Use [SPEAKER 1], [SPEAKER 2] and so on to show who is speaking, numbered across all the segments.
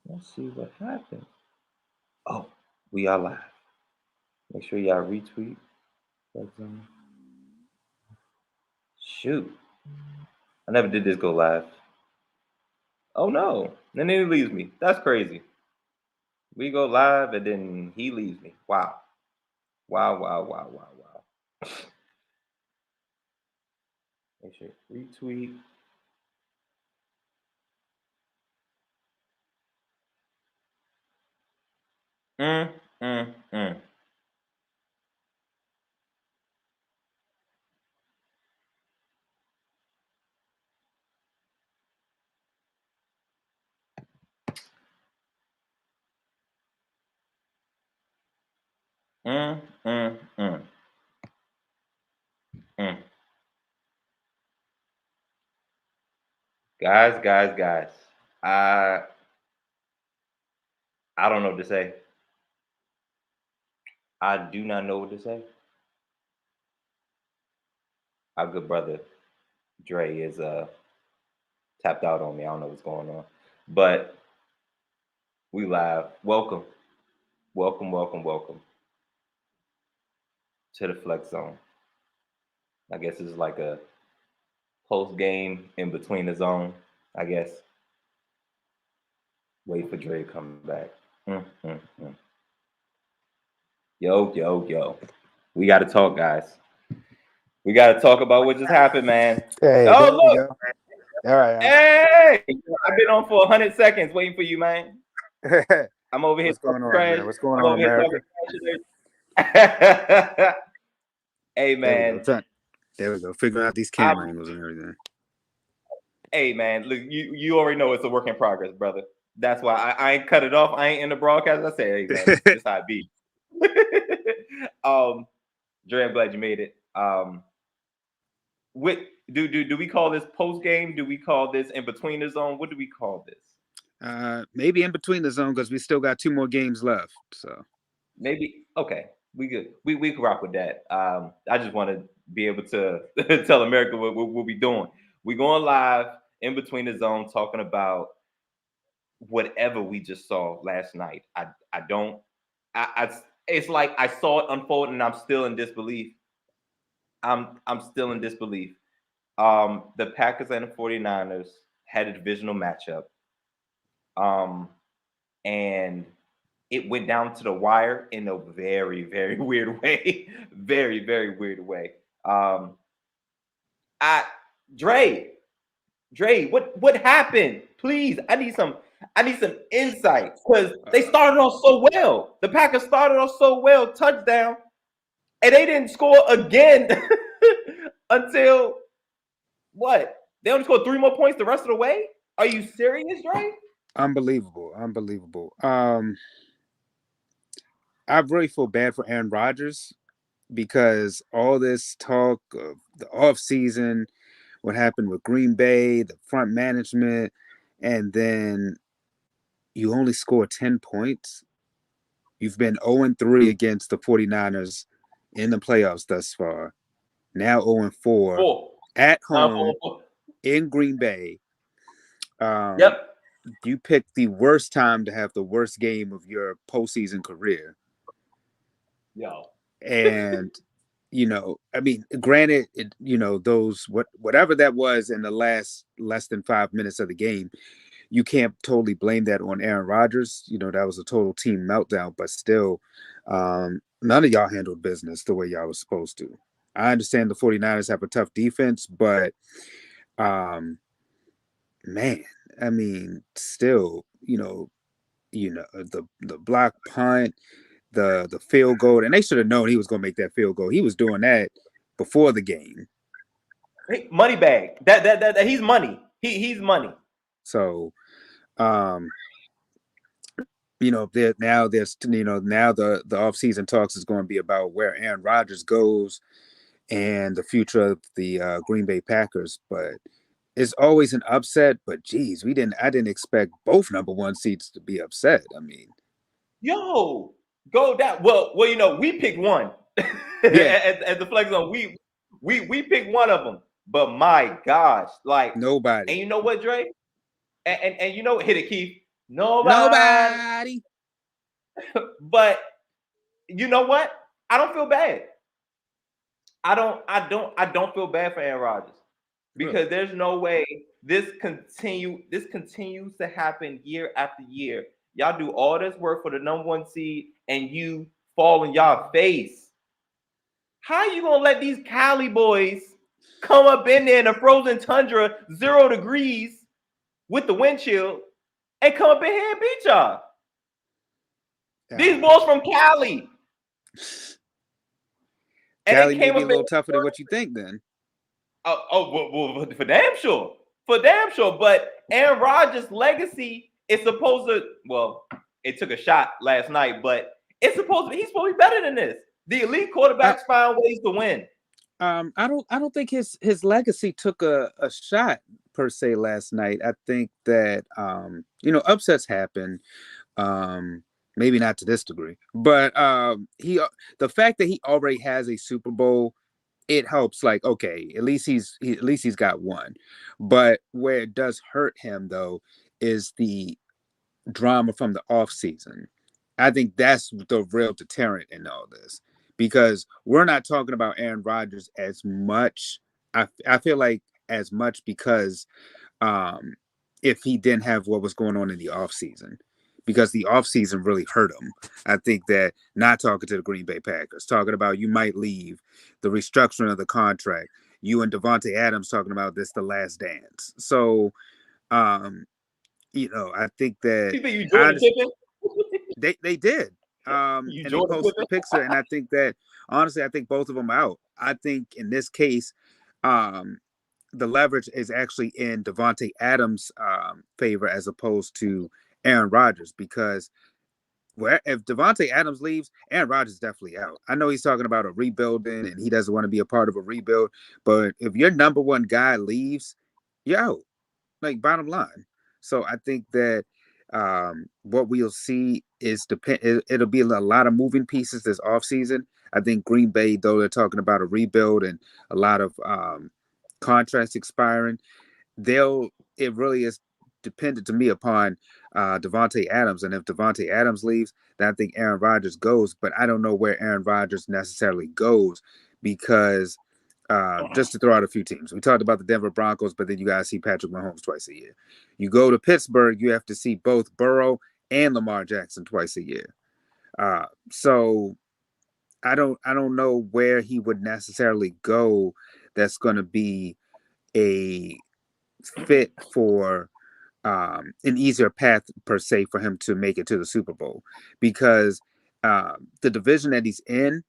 [SPEAKER 1] Let's see what happened. Oh, we are live. Make sure y'all retweet. Shoot. I never did this go live. Oh no. And then he leaves me. That's crazy. We go live and then he leaves me. Wow. Wow. Make sure retweet. Mm, mm, mm. Mm, mm, mm. Mm. Guys. I I don't know what to say. I do not know what to say. Our good brother Dre is tapped out on me. I don't know what's going on. But we live. Welcome to the Flex Zone. I guess it's like a post game in between the zone, I guess. Wait for Dre to come back. Mm. Yo. We got to talk, guys. We got to talk about what just happened, man.
[SPEAKER 2] Hey,
[SPEAKER 1] Oh,
[SPEAKER 2] there we
[SPEAKER 1] look.
[SPEAKER 2] go. All right.
[SPEAKER 1] Hey, I've been on for 100 seconds waiting for you, man. I'm over here
[SPEAKER 2] What's going
[SPEAKER 1] talking
[SPEAKER 2] on,
[SPEAKER 1] trash.
[SPEAKER 2] man? What's going
[SPEAKER 1] I'm
[SPEAKER 2] on,
[SPEAKER 1] over here
[SPEAKER 2] America?
[SPEAKER 1] talking trash. Hey,
[SPEAKER 2] There we go.
[SPEAKER 1] man.
[SPEAKER 2] There we go. Figuring out these camera angles and everything.
[SPEAKER 1] Hey, man. Look, you already know it's a work in progress, brother. That's why I ain't cut it off. I ain't in the broadcast. I say, hey, man, this how it be. Dre, I'm glad you made it. What do we call this post game? Do we call this in between the zone? What do we call this?
[SPEAKER 2] Maybe in between the zone because we still got 2 more games left. So
[SPEAKER 1] maybe okay. We good. We can rock with that. I just want to be able to tell America what we'll be doing. We going live in between the zone talking about whatever we just saw last night. I don't. I it's like I saw it unfold and I'm still in disbelief. I'm still in disbelief. The Packers and the 49ers had a divisional matchup. And it went down to the wire in a very weird way. Very weird way. I Dre, what happened? Please, I need some insight because they started off so well. The Packers started off so well, touchdown, and they didn't score again until what? They only scored 3 more points the rest of the way. Are you serious, Dre?
[SPEAKER 2] unbelievable. I really feel bad for Aaron Rodgers because all this talk of the off season, what happened with Green Bay, the front management, and then you only score 10 points. You've been 0-3 against the 49ers in the playoffs thus far. Now 0-4
[SPEAKER 1] Four.
[SPEAKER 2] at home
[SPEAKER 1] 4.
[SPEAKER 2] in Green Bay.
[SPEAKER 1] Yep.
[SPEAKER 2] You picked the worst time to have the worst game of your postseason career.
[SPEAKER 1] Yo.
[SPEAKER 2] And I mean, granted, those whatever that was in the last less than 5 minutes of the game, you can't totally blame that on Aaron Rodgers. That was a total team meltdown, but still, none of y'all handled business the way y'all was supposed to. I understand the 49ers have a tough defense, but man, I mean, still, the block punt, the field goal, and they should have known he was going to make that field goal. He was doing that before the game.
[SPEAKER 1] Hey, money bag. That he's money. He's money.
[SPEAKER 2] So, now the offseason talks is going to be about where Aaron Rodgers goes and the future of the Green Bay Packers. But it's always an upset. But geez, I didn't expect both number one seeds to be upset. I mean,
[SPEAKER 1] Yo, go down. Well, we picked one
[SPEAKER 2] yeah,
[SPEAKER 1] at the Flex Zone. We picked one of them. But my gosh, like,
[SPEAKER 2] nobody.
[SPEAKER 1] and you know what, Dre? And hit it, Keith. Nobody.
[SPEAKER 2] Nobody.
[SPEAKER 1] But you know what? I don't feel bad. I don't feel bad for Aaron Rodgers
[SPEAKER 2] Really?
[SPEAKER 1] because there's no way this continues to happen year after year. Y'all do all this work for the number one seed and you fall in y'all face. How you gonna let these Cali boys come up in there in a frozen tundra, 0 degrees with the wind chill, and come up in here and beat y'all? These boys from Cali. And they
[SPEAKER 2] Cali may
[SPEAKER 1] came
[SPEAKER 2] be
[SPEAKER 1] up
[SPEAKER 2] a
[SPEAKER 1] in
[SPEAKER 2] little tougher than what you think then.
[SPEAKER 1] well, for damn sure. For damn sure. But Aaron Rodgers' legacy is supposed to, well, it took a shot last night, but he's supposed to be better than this. The elite quarterbacks find ways to win.
[SPEAKER 2] I don't think his legacy took a shot per se last night. I think that upsets happen. Maybe not to this degree, but the fact that he already has a Super Bowl, it helps. Like, okay, at least he's got one. But where it does hurt him though is the drama from the off season. I think that's the real deterrent in all this because we're not talking about Aaron Rodgers as much. I feel like as much because um, if he didn't have what was going on in the offseason, because the offseason really hurt him. I think that not talking to the Green Bay Packers, talking about you might leave, the restructuring of the contract, you and Devontae Adams talking about this the last dance. So um, I think that
[SPEAKER 1] You think you Jordan
[SPEAKER 2] honestly,
[SPEAKER 1] Pippen?
[SPEAKER 2] they did.
[SPEAKER 1] You
[SPEAKER 2] And they
[SPEAKER 1] Jordan
[SPEAKER 2] posted the
[SPEAKER 1] Pippen?
[SPEAKER 2] picture, and I think that honestly, I think both of them out. I think in this case, um, the leverage is actually in Devontae Adams' favor as opposed to Aaron Rodgers because if Devontae Adams leaves, Aaron Rodgers is definitely out. I know he's talking about a rebuilding and he doesn't want to be a part of a rebuild, but if your number one guy leaves, you're out. Like bottom line. So I think that what we'll see is it'll be a lot of moving pieces this offseason. I think Green Bay, though they're talking about a rebuild and a lot of contracts expiring, it really is dependent to me upon Devontae Adams. And if Devontae Adams leaves, then I think Aaron Rodgers goes. But I don't know where Aaron Rodgers necessarily goes because just to throw out a few teams. We talked about the Denver Broncos, but then you guys see Patrick Mahomes twice a year. You go to Pittsburgh, you have to see both Burrow and Lamar Jackson twice a year. So I don't know where he would necessarily go that's going to be a fit for an easier path per se for him to make it to the Super Bowl because the division that he's in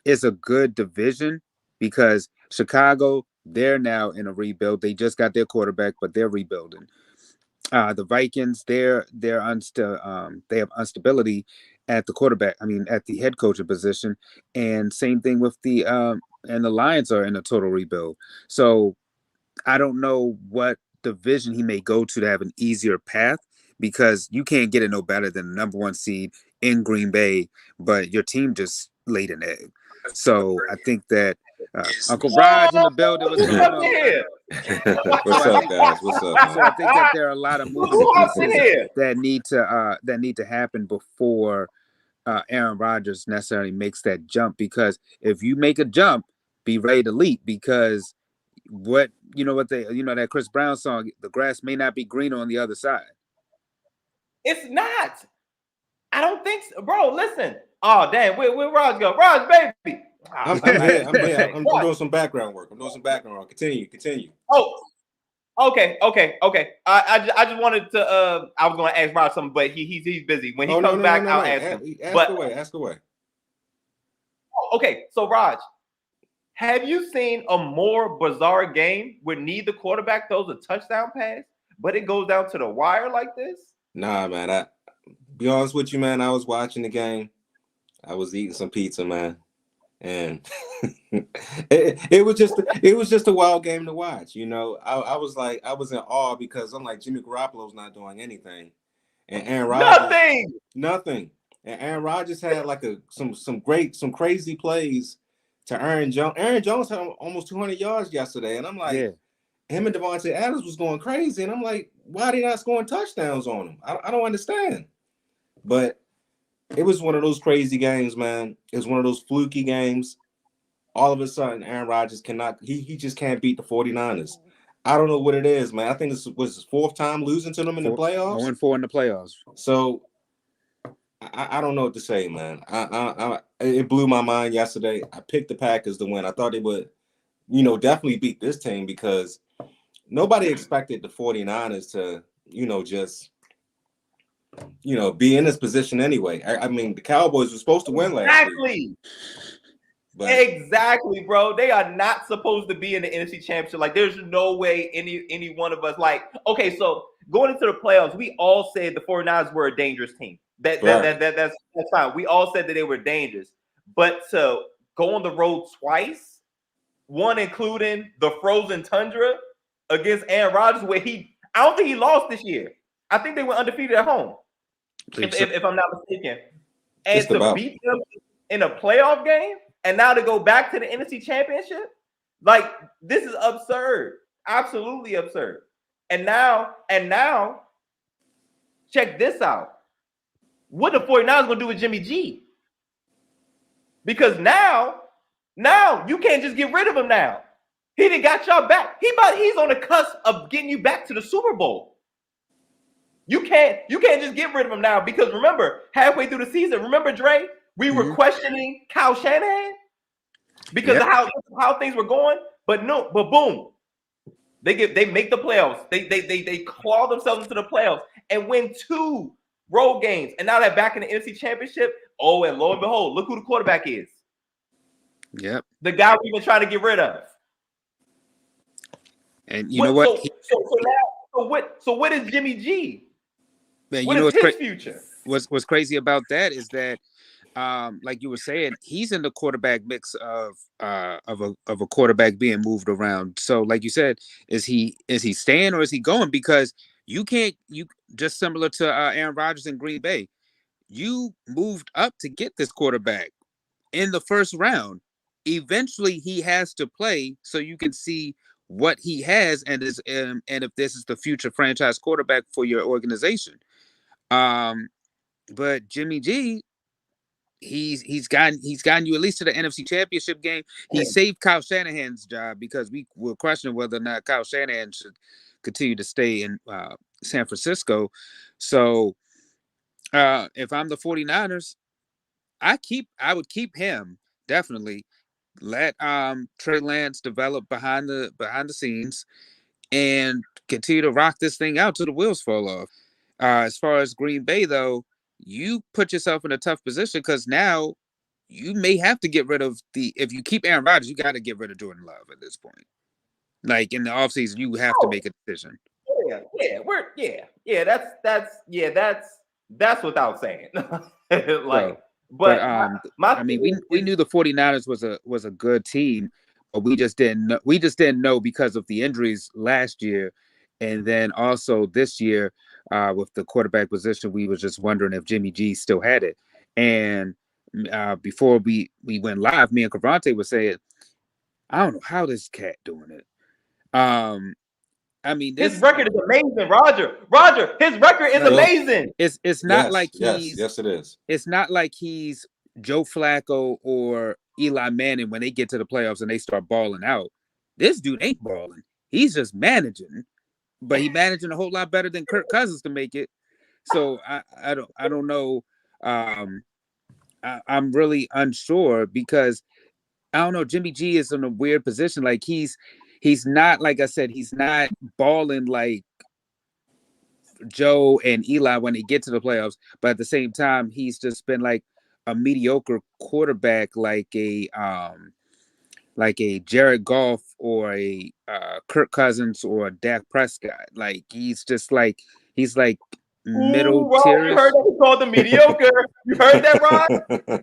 [SPEAKER 2] is a good division because Chicago, they're now in a rebuild. They just got their quarterback, but they're rebuilding. The Vikings, they have instability at the quarterback. I mean, at the head coaching position, and same thing with the Lions are in a total rebuild. So I don't know what division he may go to have an easier path because you can't get it no better than the number one seed in Green Bay, but your team just laid an egg. So I think that Uncle Raj in the building. What's
[SPEAKER 1] Who
[SPEAKER 2] going
[SPEAKER 1] up in
[SPEAKER 2] on,
[SPEAKER 1] here?
[SPEAKER 2] brother?
[SPEAKER 3] What's up, guys? What's up,
[SPEAKER 2] So I
[SPEAKER 3] man?
[SPEAKER 2] think that there are a lot of moving
[SPEAKER 1] Who up in
[SPEAKER 2] pieces
[SPEAKER 1] here?
[SPEAKER 2] that need to happen before Aaron Rodgers necessarily makes that jump. Because if you make a jump, be ready to leap. Because that Chris Brown song, the grass may not be greener on the other side.
[SPEAKER 1] It's not. I don't think so. Bro, listen. Oh, damn. Where Raj go? Raj, baby.
[SPEAKER 3] I'm,
[SPEAKER 1] Oh,
[SPEAKER 3] I'm
[SPEAKER 1] man.
[SPEAKER 3] here. I'm here. I'm doing some background work. Continue.
[SPEAKER 1] Oh, okay. I just wanted to. I was going to ask Raj something, but he's busy. When he
[SPEAKER 3] Oh no,
[SPEAKER 1] comes
[SPEAKER 3] no, no,
[SPEAKER 1] back,
[SPEAKER 3] no,
[SPEAKER 1] I'll
[SPEAKER 3] no.
[SPEAKER 1] ask him.
[SPEAKER 3] Ask
[SPEAKER 1] But
[SPEAKER 3] away. Ask away.
[SPEAKER 1] okay, so Raj, have you seen a more bizarre game where neither quarterback throws a touchdown pass, but it goes down to the wire like this?
[SPEAKER 3] Nah, man. I be honest with you, man. I was watching the game. I was eating some pizza, man, and it was just a wild game to watch. I was in awe because I'm like Jimmy Garoppolo's not doing anything, and Aaron Rodgers
[SPEAKER 1] Nothing.
[SPEAKER 3] nothing, and Aaron Rodgers had like some crazy plays to Aaron Jones. Aaron Jones had almost 200 yards yesterday, and I'm like,
[SPEAKER 2] Yeah.
[SPEAKER 3] him and Devontae Adams was going crazy, and I'm like, why are they not scoring touchdowns on him? I don't understand. But it was one of those crazy games, man. It was one of those fluky games. All of a sudden, Aaron Rodgers cannot. He just can't beat the 49ers. I don't know what it is, man. I think this was his fourth time losing to them in the playoffs.
[SPEAKER 2] 0-4 in the playoffs.
[SPEAKER 3] So I don't know what to say, man. It blew my mind yesterday. I picked the Packers to win. I thought they would, definitely beat this team because nobody expected the 49ers to, just, be in this position anyway. I mean, the Cowboys were supposed to win last week.
[SPEAKER 1] Exactly, bro. They are not supposed to be in the NFC Championship. Like, there's no way any one of us, like, okay, so going into the playoffs, we all said the 49ers were a dangerous team. That's fine. We all said that they were dangerous. But to go on the road twice, one including the frozen tundra against Aaron Rodgers, where I don't think he lost this year. I think they were undefeated at home, if I'm not mistaken. And to beat them in a playoff game, and now to go back to the NFC Championship, like, this is absurd. Absolutely absurd. And now, check this out. What the 49ers going to do with Jimmy G? Because now you can't just get rid of him now. He done got y'all back. He's on the cusp of getting you back to the Super Bowl. You can't just get rid of him now because remember, halfway through the season, remember, Dre, we were questioning Kyle Shanahan because of how things were going. But boom. They make the playoffs. They claw themselves into the playoffs and win 2 road games. And now they're back in the NFC Championship. Oh, and lo and behold, look who the quarterback is.
[SPEAKER 2] Yep.
[SPEAKER 1] The guy we've been trying to get rid of.
[SPEAKER 2] And you know what?
[SPEAKER 1] So what is Jimmy G?
[SPEAKER 2] Man,
[SPEAKER 1] what is his future?
[SPEAKER 2] What's crazy about that is that like you were saying, he's in the quarterback mix of a quarterback being moved around. So, like you said, is he staying or is he going? Because you just similar to Aaron Rodgers in Green Bay, you moved up to get this quarterback in the first round. Eventually, he has to play so you can see what he has and if this is the future franchise quarterback for your organization. But Jimmy G, he's gotten you at least to the NFC Championship game. He saved Kyle Shanahan's job because we were questioning whether or not Kyle Shanahan should continue to stay in San Francisco. So if I'm the 49ers, I would keep him definitely. Let Trey Lance develop behind the scenes and continue to rock this thing out till the wheels fall off. As far as Green Bay, though, you put yourself in a tough position because now you may have to get rid of if you keep Aaron Rodgers, you got to get rid of Jordan Love at this point. Like in the offseason, you have to make a decision.
[SPEAKER 1] That's without saying.
[SPEAKER 2] We knew the 49ers was a good team, but we just didn't know because of the injuries last year, and then also this year with the quarterback position, we were just wondering if Jimmy G still had it. And before we went live, me and Crevonte were saying, I don't know how this cat doing it. I mean,
[SPEAKER 1] his record is amazing, Roger. His record is amazing.
[SPEAKER 2] It's not like
[SPEAKER 3] he's yes, it is.
[SPEAKER 2] It's not like he's Joe Flacco or Eli Manning when they get to the playoffs and they start balling out. This dude ain't balling. He's just managing, but he's managing a whole lot better than Kirk Cousins to make it. So I don't know. I'm really unsure because I don't know. Jimmy G is in a weird position. Like he's not, like I said, he's not balling like Joe and Eli when they get to the playoffs. But at the same time, he's just been like a mediocre quarterback, like a Jared Goff or a Kirk Cousins or a Dak Prescott. Like he's middle tier.
[SPEAKER 1] You heard that he called him mediocre. You heard that, Rod?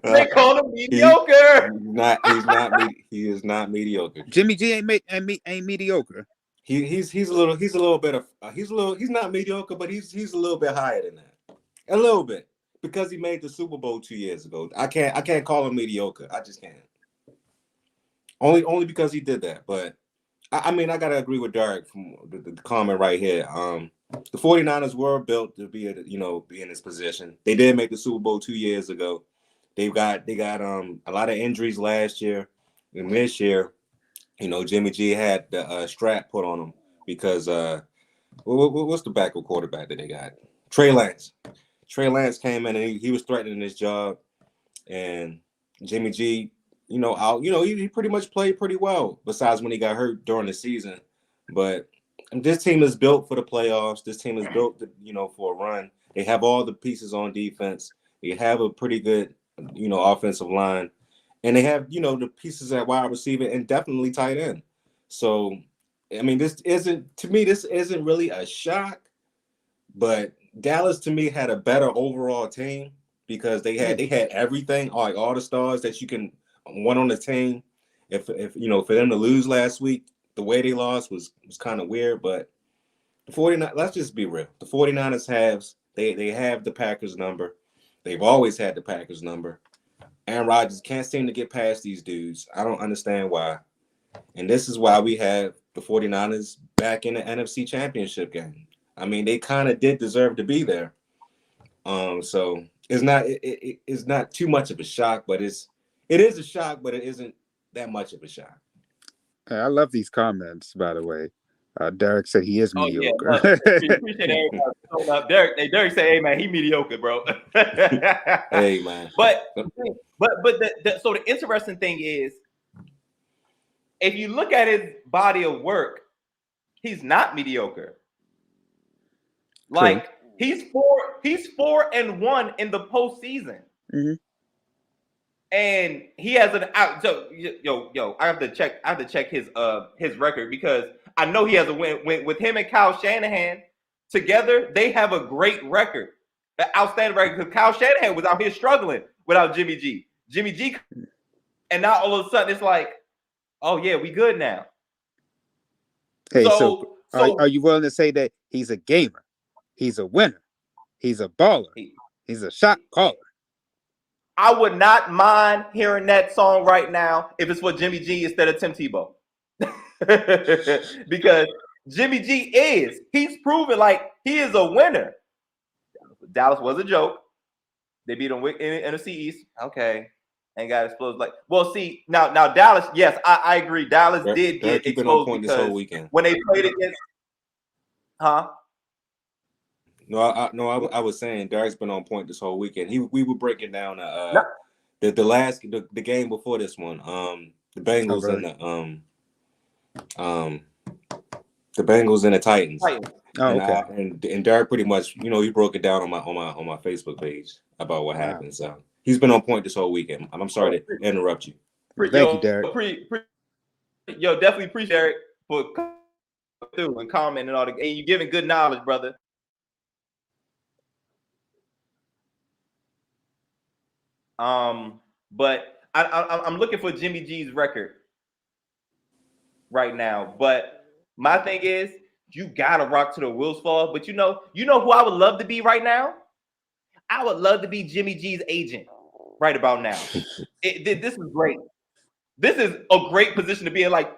[SPEAKER 1] They called him mediocre.
[SPEAKER 3] He is not mediocre.
[SPEAKER 2] Jimmy G ain't mediocre.
[SPEAKER 3] He's not mediocre, but he's a little bit higher than that. A little bit. Because he made the Super Bowl 2 years ago. I can't call him mediocre. I just can't. Only because he did that. But I mean, I gotta agree with Derek from the comment right here. The 49ers were built to be in this position. They did make the Super Bowl 2 years ago. They got a lot of injuries last year, and this year, Jimmy G had the strap put on him because what's the backup quarterback that they got? Trey Lance. Trey Lance came in and he was threatening his job, and Jimmy G, he pretty much played pretty well. Besides when he got hurt during the season, but this team is built for the playoffs. This team is built, for a run. They have all the pieces on defense. They have a pretty good, offensive line, and they have, the pieces at wide receiver and definitely tight end. So, I mean, this isn't really a shock, but Dallas to me had a better overall team because they had everything, like all the stars that you can want on the team. If for them to lose last week, the way they lost was kind of weird. But the 49, let's just be real. The 49ers they have the Packers number. They've always had the Packers number. Aaron Rodgers can't seem to get past these dudes. I don't understand why. And this is why we have the 49ers back in the NFC Championship game. I mean, they kind of did deserve to be there. So it's not too much of a shock, but it is a shock, but it isn't that much of a shock.
[SPEAKER 2] I love these comments, by the way. Derek said he is mediocre.
[SPEAKER 1] Yeah, appreciate everybody showing up. Derek said, "Hey man, he mediocre, bro."
[SPEAKER 3] Hey man.
[SPEAKER 1] But so the interesting thing is, if you look at his body of work, he's not mediocre. Like he's 4-1 in the postseason.
[SPEAKER 2] Mm-hmm.
[SPEAKER 1] And he has an out. So I have to check his record because I know he has a win with him and Kyle Shanahan together. They have a great record, an outstanding record. Because Kyle Shanahan was out here struggling without Jimmy G. And now all of a sudden it's like, oh yeah, we good now.
[SPEAKER 2] Hey, so are you willing to say that he's a gamer? He's a winner. He's a baller. He's a shot caller.
[SPEAKER 1] I would not mind hearing that song right now if it's for Jimmy G instead of Tim Tebow. Because Jimmy G he's proven like he is a winner. Dallas was a joke. They beat him in NFC East. Okay. And got exposed. Like, well, see, now Dallas, yes, I agree. Dallas did get exposed
[SPEAKER 3] point this whole weekend.
[SPEAKER 1] When they played against
[SPEAKER 3] No, I was saying Derek's been on point this whole weekend. We were breaking down the game before this one. The Bengals the Bengals and the Titans.
[SPEAKER 2] Oh, okay.
[SPEAKER 3] And Derek pretty much, he broke it down on my Facebook page about what happened. So he's been on point this whole weekend. I'm sorry to interrupt you.
[SPEAKER 2] Thank you, Derek.
[SPEAKER 1] Definitely appreciate Derek for coming through and commenting and all and you giving good knowledge, brother. But I'm looking for Jimmy G's record right now. But my thing is, you gotta rock to the wheels fall. But you know who I would love to be right now? I would love to be Jimmy G's agent right about now. This is great. This is a great position to be in. Like,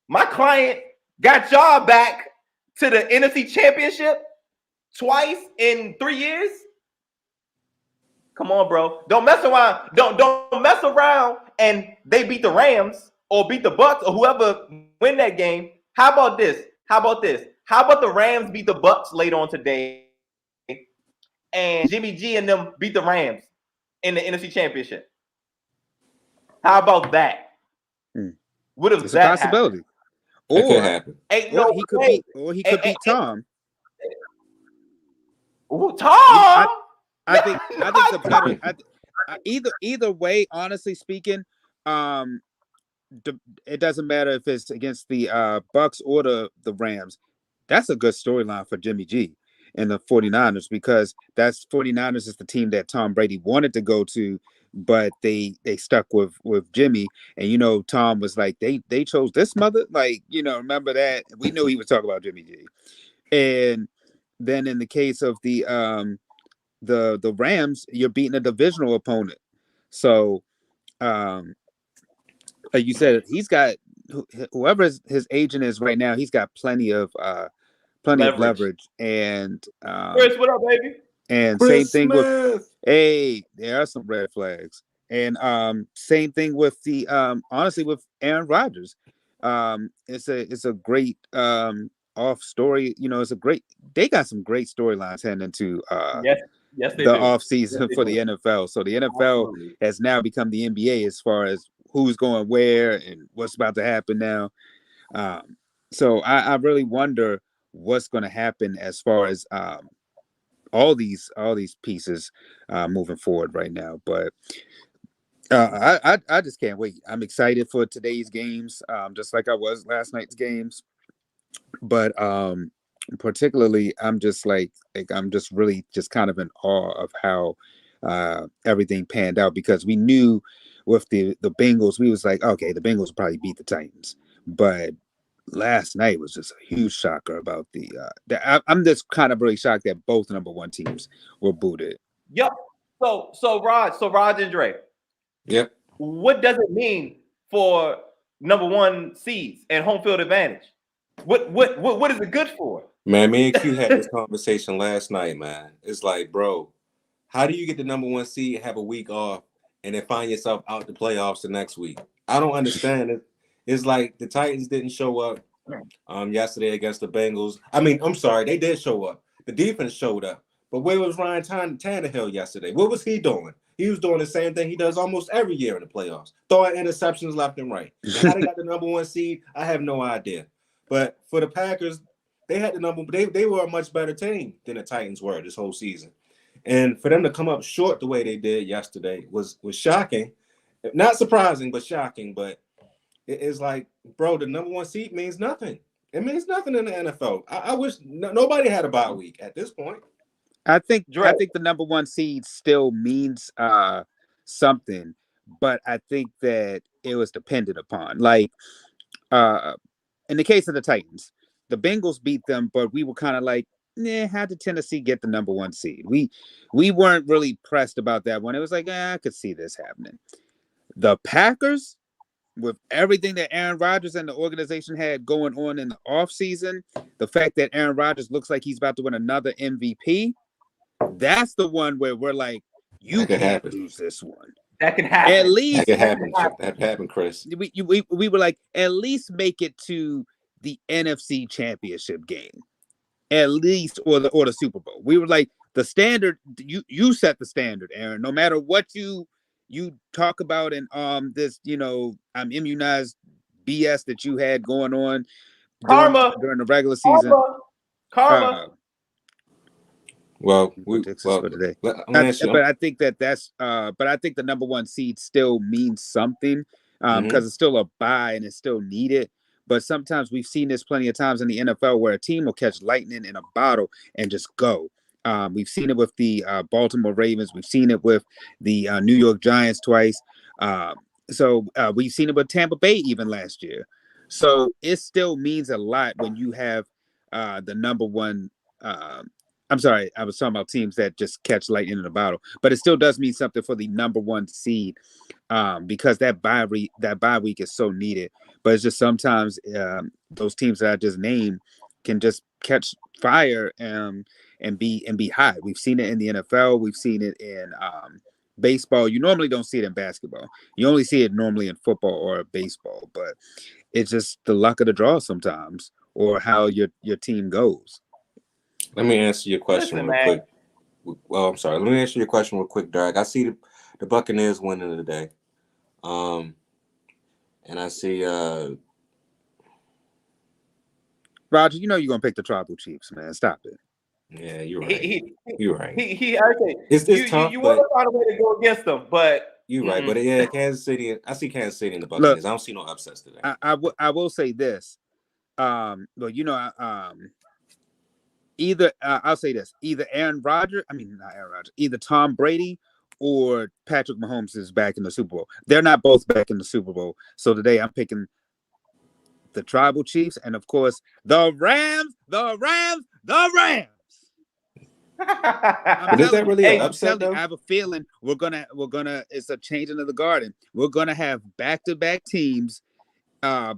[SPEAKER 1] my client got y'all back to the NFC Championship twice in 3 years. Come on, bro. Don't mess around. Don't mess around and they beat the Rams or beat the Bucks or whoever win that game. How about this? How about the Rams beat the Bucks later on today and Jimmy G and them beat the Rams in the NFC Championship? How about that? What if
[SPEAKER 2] it's a possibility?
[SPEAKER 3] Or that could happen.
[SPEAKER 2] He could beat Tom.
[SPEAKER 1] Ooh, Tom.
[SPEAKER 2] I think the better. Either way, honestly speaking, it doesn't matter if it's against the Bucks or the Rams. That's a good storyline for Jimmy G and the 49ers because that's 49ers is the team that Tom Brady wanted to go to, but they stuck with Jimmy. And Tom was like, they chose this mother. Like, remember that? We knew he was talking about Jimmy G. And then in the case of the Rams, you're beating a divisional opponent. So like you said, he's got whoever his agent is right now, he's got plenty of leverage, and
[SPEAKER 1] Chris, what up, baby?
[SPEAKER 2] and same
[SPEAKER 3] Chris
[SPEAKER 2] thing with
[SPEAKER 3] Smith.
[SPEAKER 2] there are some red flags, and same thing with the honestly with Aaron Rodgers. It's a great off story. It's a great. They got some great storylines heading into
[SPEAKER 1] Yes, they
[SPEAKER 2] the
[SPEAKER 1] do.
[SPEAKER 2] off season for the NFL. So the NFL
[SPEAKER 1] Absolutely.
[SPEAKER 2] has now become the NBA as far as who's going where and what's about to happen now. So I really wonder what's going to happen as far as all these pieces moving forward right now. But I just can't wait. I'm excited for today's games, just like I was last night's games. But particularly, I'm just like I'm just really just kind of in awe of how everything panned out, because we knew with the Bengals, we was like, okay, the Bengals will probably beat the Titans, but last night was just a huge shocker about I'm just kind of really shocked that both number one teams were booted.
[SPEAKER 1] Yep. So Rod and Dre.
[SPEAKER 3] Yep.
[SPEAKER 1] What does it mean for number one seeds and home field advantage? What is it good for?
[SPEAKER 3] Man, me and Q had this conversation last night, man. It's like, bro, how do you get the number one seed, have a week off, and then find yourself out the playoffs the next week? I don't understand it. It's like the Titans didn't show up yesterday against the Bengals. I mean, I'm sorry, they did show up. The defense showed up. But where was Ryan Tannehill yesterday? What was he doing? He was doing the same thing he does almost every year in the playoffs, throwing interceptions left and right. And how they got the number one seed, I have no idea. But for the Packers, they had the number. They were a much better team than the Titans were this whole season. And for them to come up short the way they did yesterday was shocking. Not surprising, but shocking. But it's like, bro, the number one seed means nothing. It means nothing in the NFL. I wish nobody had a bye week at this point.
[SPEAKER 2] I think the number one seed still means something, but I think that it was dependent upon. Like in the case of the Titans, the Bengals beat them, but we were kind of like, how did Tennessee get the number one seed? We weren't really pressed about that one. It was like, I could see this happening. The Packers, with everything that Aaron Rodgers and the organization had going on in the offseason, the fact that Aaron Rodgers looks like he's about to win another MVP, that's the one where we're like, you can't lose this one.
[SPEAKER 1] That can happen.
[SPEAKER 2] At least
[SPEAKER 3] that can happen, Chris.
[SPEAKER 2] We were like, at least make it to the NFC Championship game, at least, or the Super Bowl. We were like, the standard. You set the standard, Aaron. No matter what you talk about and this, I'm immunized BS that you had going on during the regular season.
[SPEAKER 1] Karma.
[SPEAKER 2] For today. But I think but I think the number one seed still means something because it's still a bye and it's still needed. But sometimes we've seen this plenty of times in the NFL where a team will catch lightning in a bottle and just go. We've seen it with the Baltimore Ravens. We've seen it with the New York Giants twice. So we've seen it with Tampa Bay even last year. So it still means a lot when you have the number one. I'm sorry, I was talking about teams that just catch lightning in a bottle, but it still does mean something for the number one seed because that bye week is so needed. But it's just sometimes those teams that I just named can just catch fire and be hot. We've seen it in the NFL. We've seen it in baseball. You normally don't see it in basketball. You only see it normally in football or baseball. But it's just the luck of the draw sometimes, or how your team goes.
[SPEAKER 3] Let me answer your question real quick. Well, I'm sorry. Let me answer your question real quick, Derek. I see the Buccaneers winning today. And I see
[SPEAKER 2] Roger, you're going to pick the Tribal Chiefs, man. Stop it.
[SPEAKER 3] Yeah, you're right. You're right.
[SPEAKER 1] It's tough. You want to find a way to go against them, but
[SPEAKER 3] you're right. But yeah, Kansas City. I see Kansas City in the Buccaneers. Look, I don't see no upsets today.
[SPEAKER 2] I will say this. Either I'll say this: either either Tom Brady or Patrick Mahomes is back in the Super Bowl. They're not both back in the Super Bowl. So today I'm picking the Tribal Chiefs, and of course the Rams.
[SPEAKER 3] But is that really an upset though?
[SPEAKER 2] I have a feeling we're gonna. It's a changing of the garden. We're gonna have back-to-back teams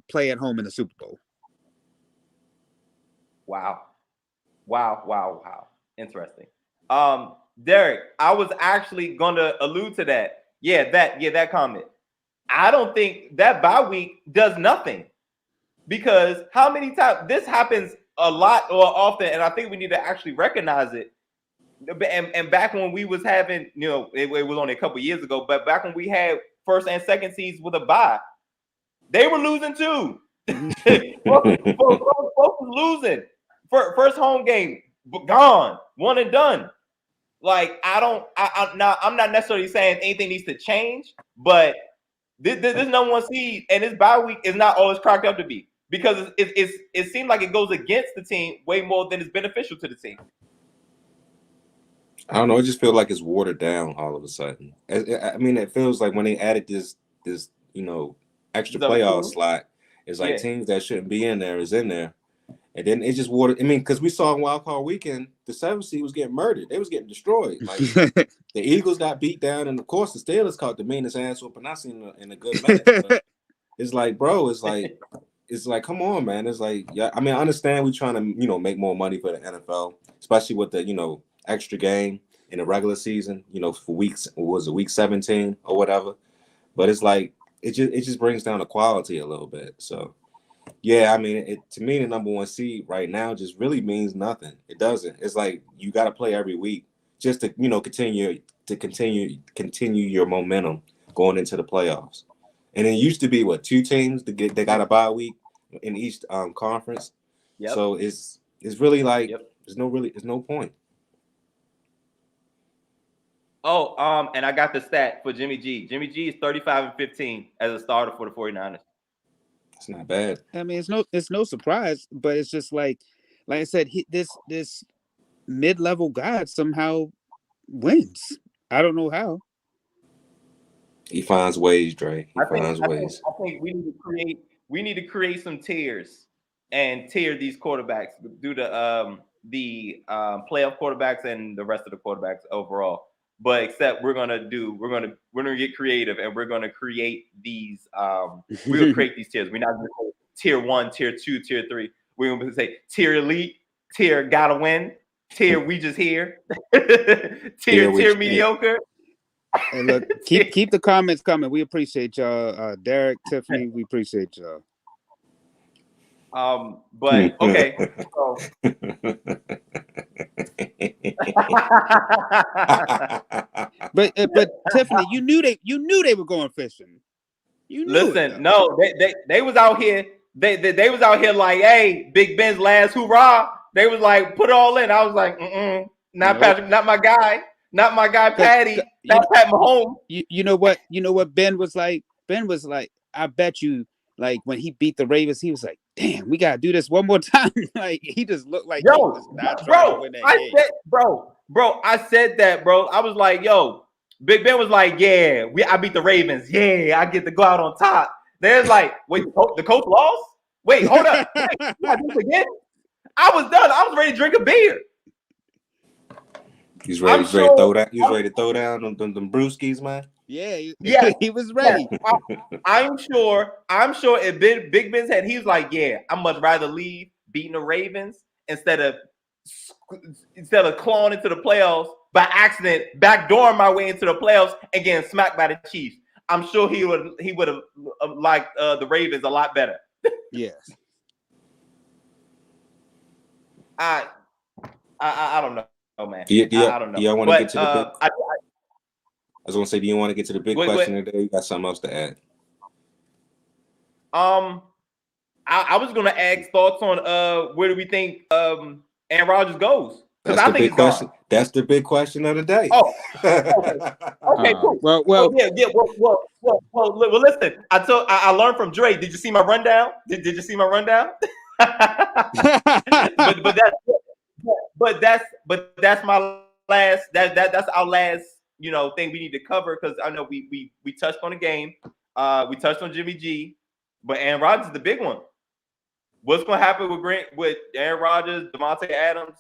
[SPEAKER 2] play at home in the Super Bowl.
[SPEAKER 1] Wow. Interesting. Derek, I was actually gonna allude to that. That comment. I don't think that bye week does nothing, because how many times this happens a lot or often, and I think we need to actually recognize it. And back when we was having, it was only a couple years ago, but back when we had first and second seeds with a bye, they were losing too. both was losing. First home game gone, one and done. Like I'm not necessarily saying anything needs to change, but this number one seed and this bye week is not all it's cracked up to be, because it seems like it goes against the team way more than it's beneficial to the team.
[SPEAKER 3] I don't know. It just feels like it's watered down all of a sudden. I mean, it feels like when they added this extra playoff slot, it's like teams that shouldn't be in there is in there. And then it just watered. I mean, because we saw in Wild Card Weekend, the 7th seed was getting murdered. They was getting destroyed. Like the Eagles got beat down, and of course the Steelers caught the meanest ass whooping I've seen in a good minute. But it's like, bro, it's like, come on, man. It's like, yeah. I mean, I understand we're trying to, make more money for the NFL, especially with the, extra game in the regular season, for week 17 or whatever. But it's like it just brings down the quality a little bit. So. Yeah, I mean, to me, the number one seed right now just really means nothing. It doesn't. It's like you got to play every week just to, continue your momentum going into the playoffs. And it used to be 2 teams they got a bye week in each conference. Yep. So it's really like there's no point.
[SPEAKER 1] Oh, and I got the stat for Jimmy G. Jimmy G is 35-15 as a starter for the 49ers.
[SPEAKER 3] It's not bad.
[SPEAKER 2] I mean, it's no surprise, but it's just like I said, this mid-level guy somehow wins. I don't know how.
[SPEAKER 3] He finds ways, Dre. He finds ways.
[SPEAKER 1] I think we need to create some tiers and tier these quarterbacks, do the playoff quarterbacks and the rest of the quarterbacks overall. But except we're gonna get creative, and we're gonna create these. We're gonna create these tiers. We're not gonna say tier 1, tier 2, tier 3. We're gonna say tier elite, tier gotta win, tier we just here, tier mediocre.
[SPEAKER 2] Hey, look, keep the comments coming. We appreciate y'all, Derek, Tiffany. We appreciate y'all.
[SPEAKER 1] But okay. So.
[SPEAKER 2] but Tiffany, you knew they were going fishing. You knew.
[SPEAKER 1] Listen, no, they was out here. They was out here like, hey, Big Ben's last hoorah. They was like, put it all in. I was like, not Patrick, not my guy, Patty, not Pat Mahomes.
[SPEAKER 2] You know what Ben was like? Ben was like, I bet you, like when he beat the Ravens, he was like, damn, we gotta do this one more time. Like he just looked like he was not trying to win that game.
[SPEAKER 1] I said that, bro. I was like, yo, Big Ben was like, yeah, I beat the Ravens. Yeah, I get to go out on top. There's like, wait, the coach lost? Wait, hold up. Wait, this again? I was done. I was ready to drink a beer.
[SPEAKER 3] He's ready to throw down. He's ready to throw down them brewskis, man.
[SPEAKER 2] Yeah, he was ready.
[SPEAKER 1] I'm sure if Big Ben's head, he was like, yeah, I'd much rather leave beating the Ravens instead of clawing into the playoffs by accident, backdooring my way into the playoffs and getting smacked by the Chiefs. I'm sure he would have liked the Ravens a lot better.
[SPEAKER 2] Yes.
[SPEAKER 1] I don't know, man.
[SPEAKER 3] I
[SPEAKER 1] don't know.
[SPEAKER 3] Yeah, I want to get to the big. I was gonna say, do you want to get to the big question today? You got something else to add?
[SPEAKER 1] I was gonna ask thoughts on where do we think Aaron Rodgers goes?
[SPEAKER 3] That's the big question. That's the big question of the day.
[SPEAKER 1] Oh, okay, cool.
[SPEAKER 2] Well,
[SPEAKER 1] Well, listen. I learned from Dre. Did you see my rundown? Did you see my rundown? but that's my last. That's our last. Thing we need to cover, because I know we touched on the game. We touched on Jimmy G, but Aaron Rodgers is the big one. What's going to happen with Aaron Rodgers, Devontae Adams,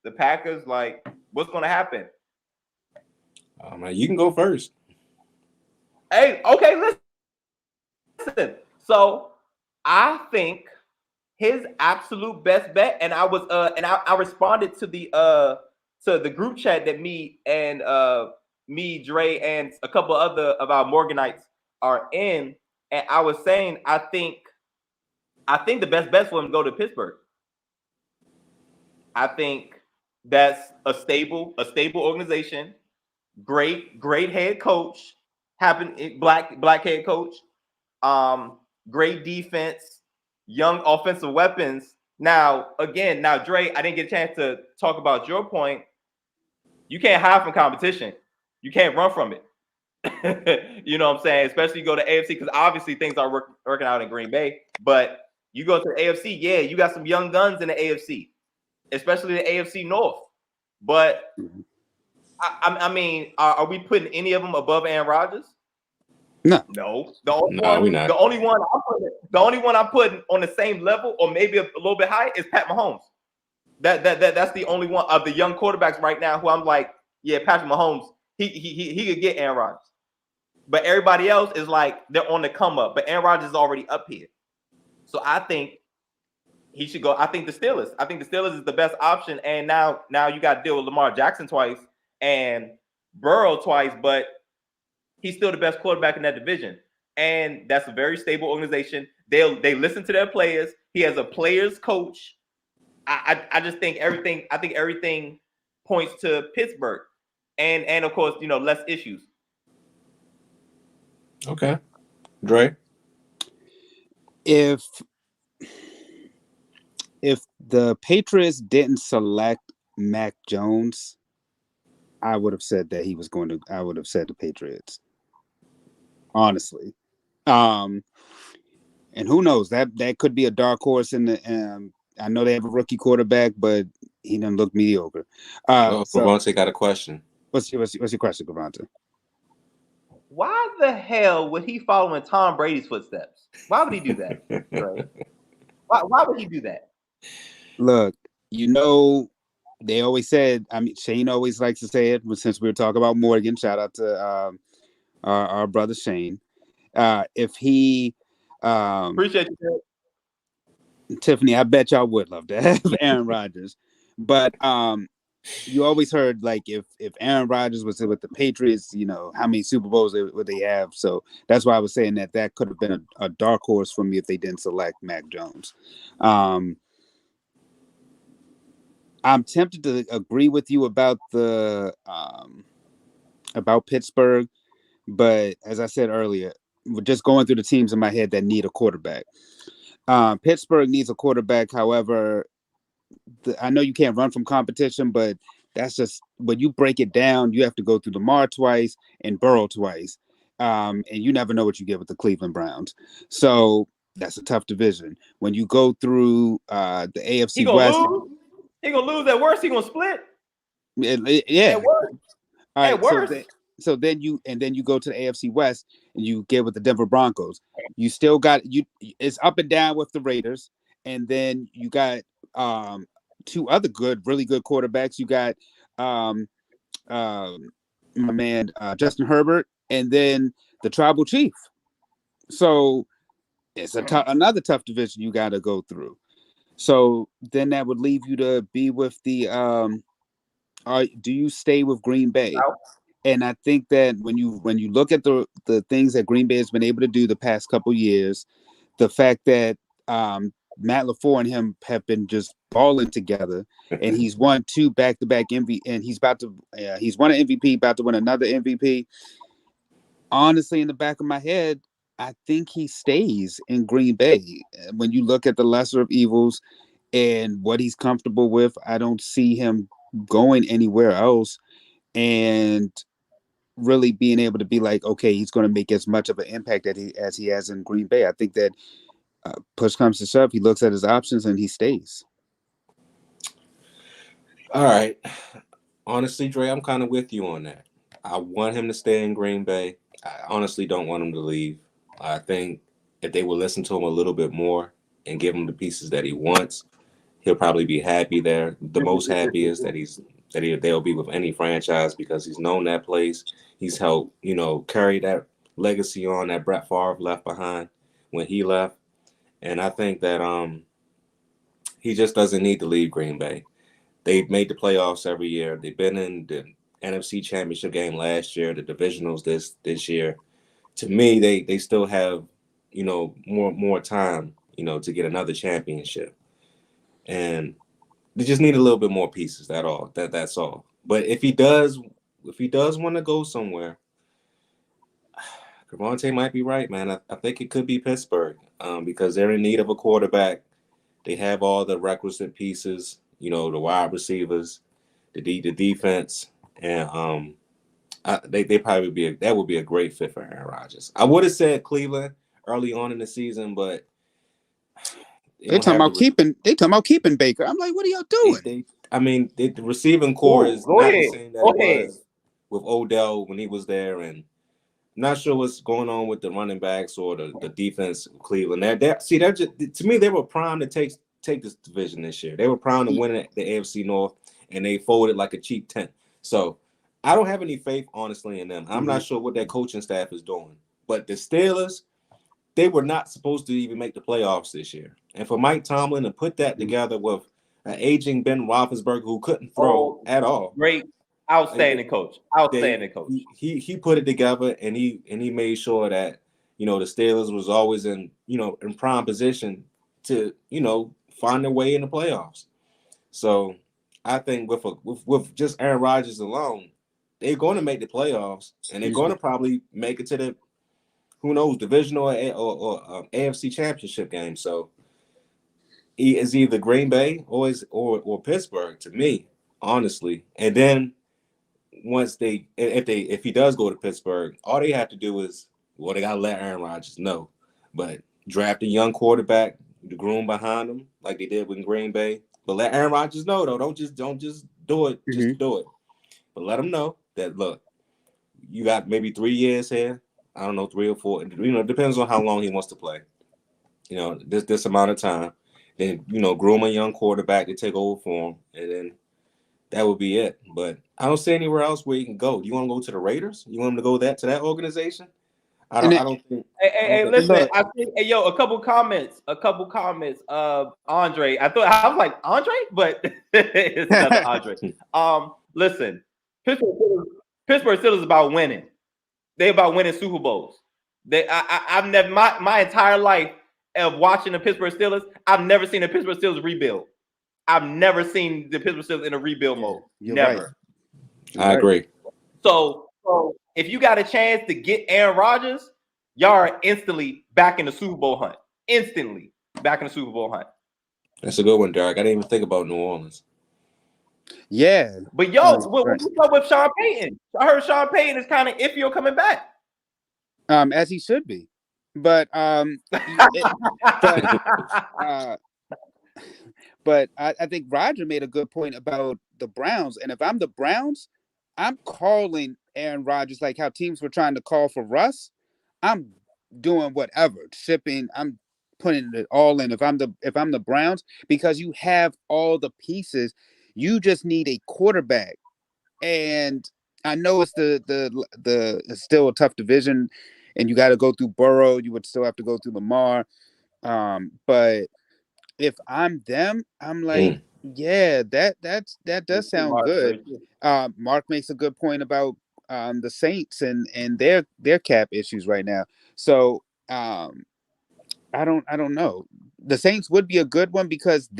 [SPEAKER 1] the Packers? Like, what's going to happen?
[SPEAKER 3] Man, you can go first.
[SPEAKER 1] Hey, okay, listen. So I think his absolute best bet, and I responded to the group chat that me, Dre, and a couple other of our Morganites are in, and I was saying I think the best bet for him to go to Pittsburgh. I think that's a stable organization, great head coach, black head coach, great defense, young offensive weapons. Now, Dre, I didn't get a chance to talk about your point. You can't hide from competition. You can't run from it. You know what I'm saying? Especially you go to AFC, because obviously things are working out in Green Bay. But you go to the AFC, yeah, you got some young guns in the AFC, especially the AFC North. But I mean, are we putting any of them above Aaron Rodgers?
[SPEAKER 2] No.
[SPEAKER 1] The only one I'm putting on the same level or maybe a little bit higher is Pat Mahomes. That's the only one of the young quarterbacks right now who I'm like, yeah, Patrick Mahomes, he could get Aaron Rodgers. But everybody else is like they're on the come up. But Aaron Rodgers is already up here. So I think he should go. I think the Steelers is the best option. And now you got to deal with Lamar Jackson twice and Burrow twice, but he's still the best quarterback in that division. And that's a very stable organization. They listen to their players. He has a players coach. I just think everything points to Pittsburgh. And of course, less issues.
[SPEAKER 3] Okay. Dre?
[SPEAKER 2] If the Patriots didn't select Mac Jones, I would have said that I would have said the Patriots. Honestly. And who knows? That could be a dark horse in the I know they have a rookie quarterback, but he doesn't look mediocre.
[SPEAKER 3] Crevonte got a question.
[SPEAKER 2] What's your question, Crevonte?
[SPEAKER 1] Why the hell would he follow in Tom Brady's footsteps? Why would he do that? Right? Why would he do that?
[SPEAKER 2] Look, they always said, Shane always likes to say it, but since we were talking about Morgan, shout out to our brother Shane. If he
[SPEAKER 1] appreciate you,
[SPEAKER 2] Tiffany, I bet y'all would love to have Aaron Rodgers. But you always heard, like, if Aaron Rodgers was with the Patriots, how many Super Bowls would they have? So that's why I was saying that could have been a dark horse for me if they didn't select Mac Jones. I'm tempted to agree with you about about Pittsburgh, but as I said earlier, we're just going through the teams in my head that need a quarterback. Pittsburgh needs a quarterback. However, I know you can't run from competition, but that's just when you break it down, you have to go through Lamar twice and Burrow twice. And you never know what you get with the Cleveland Browns. So that's a tough division. When you go through the AFC West,
[SPEAKER 1] he gonna lose. At worst, he gonna split.
[SPEAKER 2] Yeah.
[SPEAKER 1] At worst.
[SPEAKER 2] All right,
[SPEAKER 1] at worst.
[SPEAKER 2] So then you go to the AFC West and you get with the Denver Broncos. You still got it's up and down with the Raiders, and then you got two other really good quarterbacks. You got my man Justin Herbert, and then the Tribal Chief. So it's another tough division you got to go through. So then that would leave you to be with the do you stay with Green Bay? And I think that when you look at the things that Green Bay has been able to do the past couple years, the fact that Matt LaFleur and him have been just balling together, and he's won 2 back-to-back MVP, and he's won an MVP, about to win another MVP. Honestly, in the back of my head, I think he stays in Green Bay. When you look at the lesser of evils and what he's comfortable with, I don't see him going anywhere else and really being able to be like, okay, he's going to make as much of an impact as he has in Green Bay. I think that push comes to shove, he looks at his options and he stays.
[SPEAKER 3] All right. Honestly, Dre, I'm kind of with you on that. I want him to stay in Green Bay. I honestly don't want him to leave. I think if they would listen to him a little bit more and give him the pieces that he wants, he'll probably be happy there. The most happy is that they'll be with any franchise because he's known that place. He's helped, carry that legacy on that Brett Favre left behind when he left. And I think that he just doesn't need to leave Green Bay. They've made the playoffs every year. They've been in the NFC Championship game last year, the divisionals this year. To me, they still have, more time, to get another championship. And they just need a little bit more pieces. That's all. But if he does want to go somewhere, Crevonte might be right, man. I think it could be Pittsburgh, because they're in need of a quarterback. They have all the requisite pieces, the wide receivers, the defense, and they probably that would be a great fit for Aaron Rodgers. I would have said Cleveland early on in the season, but they
[SPEAKER 2] They
[SPEAKER 3] don't
[SPEAKER 2] talking
[SPEAKER 3] have
[SPEAKER 2] about keeping. They talking about keeping Baker. I'm like, what are y'all doing?
[SPEAKER 3] the receiving core
[SPEAKER 1] Ooh,
[SPEAKER 3] is
[SPEAKER 1] go
[SPEAKER 3] not the
[SPEAKER 1] ahead.
[SPEAKER 3] same that
[SPEAKER 1] Go
[SPEAKER 3] it
[SPEAKER 1] ahead.
[SPEAKER 3] was with Odell when he was there, and not sure what's going on with the running backs or the defense of Cleveland. They're just, to me, they were primed to take this division this year. They were primed to win the AFC North, and they folded like a cheap tent. So I don't have any faith, honestly, in them. I'm not sure what their coaching staff is doing. But the Steelers, they were not supposed to even make the playoffs this year. And for Mike Tomlin to put that together with an aging Ben Roethlisberger who couldn't throw
[SPEAKER 1] Oh,
[SPEAKER 3] at all,
[SPEAKER 1] great.
[SPEAKER 3] it-
[SPEAKER 1] Outstanding coach.
[SPEAKER 3] they
[SPEAKER 1] Outstanding coach.
[SPEAKER 3] he put it together, and he made sure that the Steelers was always in prime position to find their way in the playoffs. So I think with just Aaron Rodgers alone, they're going to make the playoffs, and they're going to probably make it to the, who knows, divisional or AFC championship game. So he is either Green Bay or Pittsburgh to me, honestly. And then once if he does go to Pittsburgh, all they have to do is, well, they gotta let Aaron Rodgers know, but draft a young quarterback, the groom behind him, like they did with Green Bay. But let Aaron Rodgers know, though. Don't just do it just to do it. But let him know that, look, you got maybe 3 years here. I don't know, 3 or 4. It depends on how long he wants to play. This amount of time. Then groom a young quarterback to take over for him, and then that would be it. But I don't see anywhere else where you can go. Do you want to go to the Raiders? You want him to go to that organization? I
[SPEAKER 2] And
[SPEAKER 3] don't.
[SPEAKER 2] it,
[SPEAKER 3] I don't think. I don't
[SPEAKER 1] Hey,
[SPEAKER 3] think.
[SPEAKER 1] listen.
[SPEAKER 2] look,
[SPEAKER 1] I think, hey, yo, a couple comments. A couple comments. Andre. I was like Andre, but it's another Andre. Listen. Pittsburgh, Pittsburgh Steelers is about winning. They about winning Super Bowls. I've never my entire life of watching the Pittsburgh Steelers. I've never seen the Pittsburgh Steelers rebuild. I've never seen the Pittsburgh Steelers in a rebuild mode.
[SPEAKER 2] you're right.
[SPEAKER 1] Never.
[SPEAKER 2] You're
[SPEAKER 3] I
[SPEAKER 2] right.
[SPEAKER 3] agree.
[SPEAKER 1] So if you got a chance to get Aaron Rodgers, y'all are instantly back in the Super Bowl hunt. Instantly back in the Super Bowl hunt.
[SPEAKER 3] That's a good one, Derek. I didn't even think about New Orleans.
[SPEAKER 2] Yeah.
[SPEAKER 1] But yo,
[SPEAKER 2] Right.
[SPEAKER 1] what's up with Sean Payton? I heard Sean Payton is kind of iffy on coming back.
[SPEAKER 2] As he should be, but uh, but I think Roger made a good point about the Browns, and if I'm the Browns, I'm calling Aaron Rodgers like how teams were trying to call for Russ. I'm doing whatever, shipping. I'm putting it all in. If I'm the Browns, because you have all the pieces, you just need a quarterback. And I know it's it's still a tough division, and you got to go through Burrow. You would still have to go through Lamar. But if I'm them, I'm like, yeah, that does sound good. Mark makes a good point about the Saints and their cap issues right now. So I don't know. The Saints would be a good one because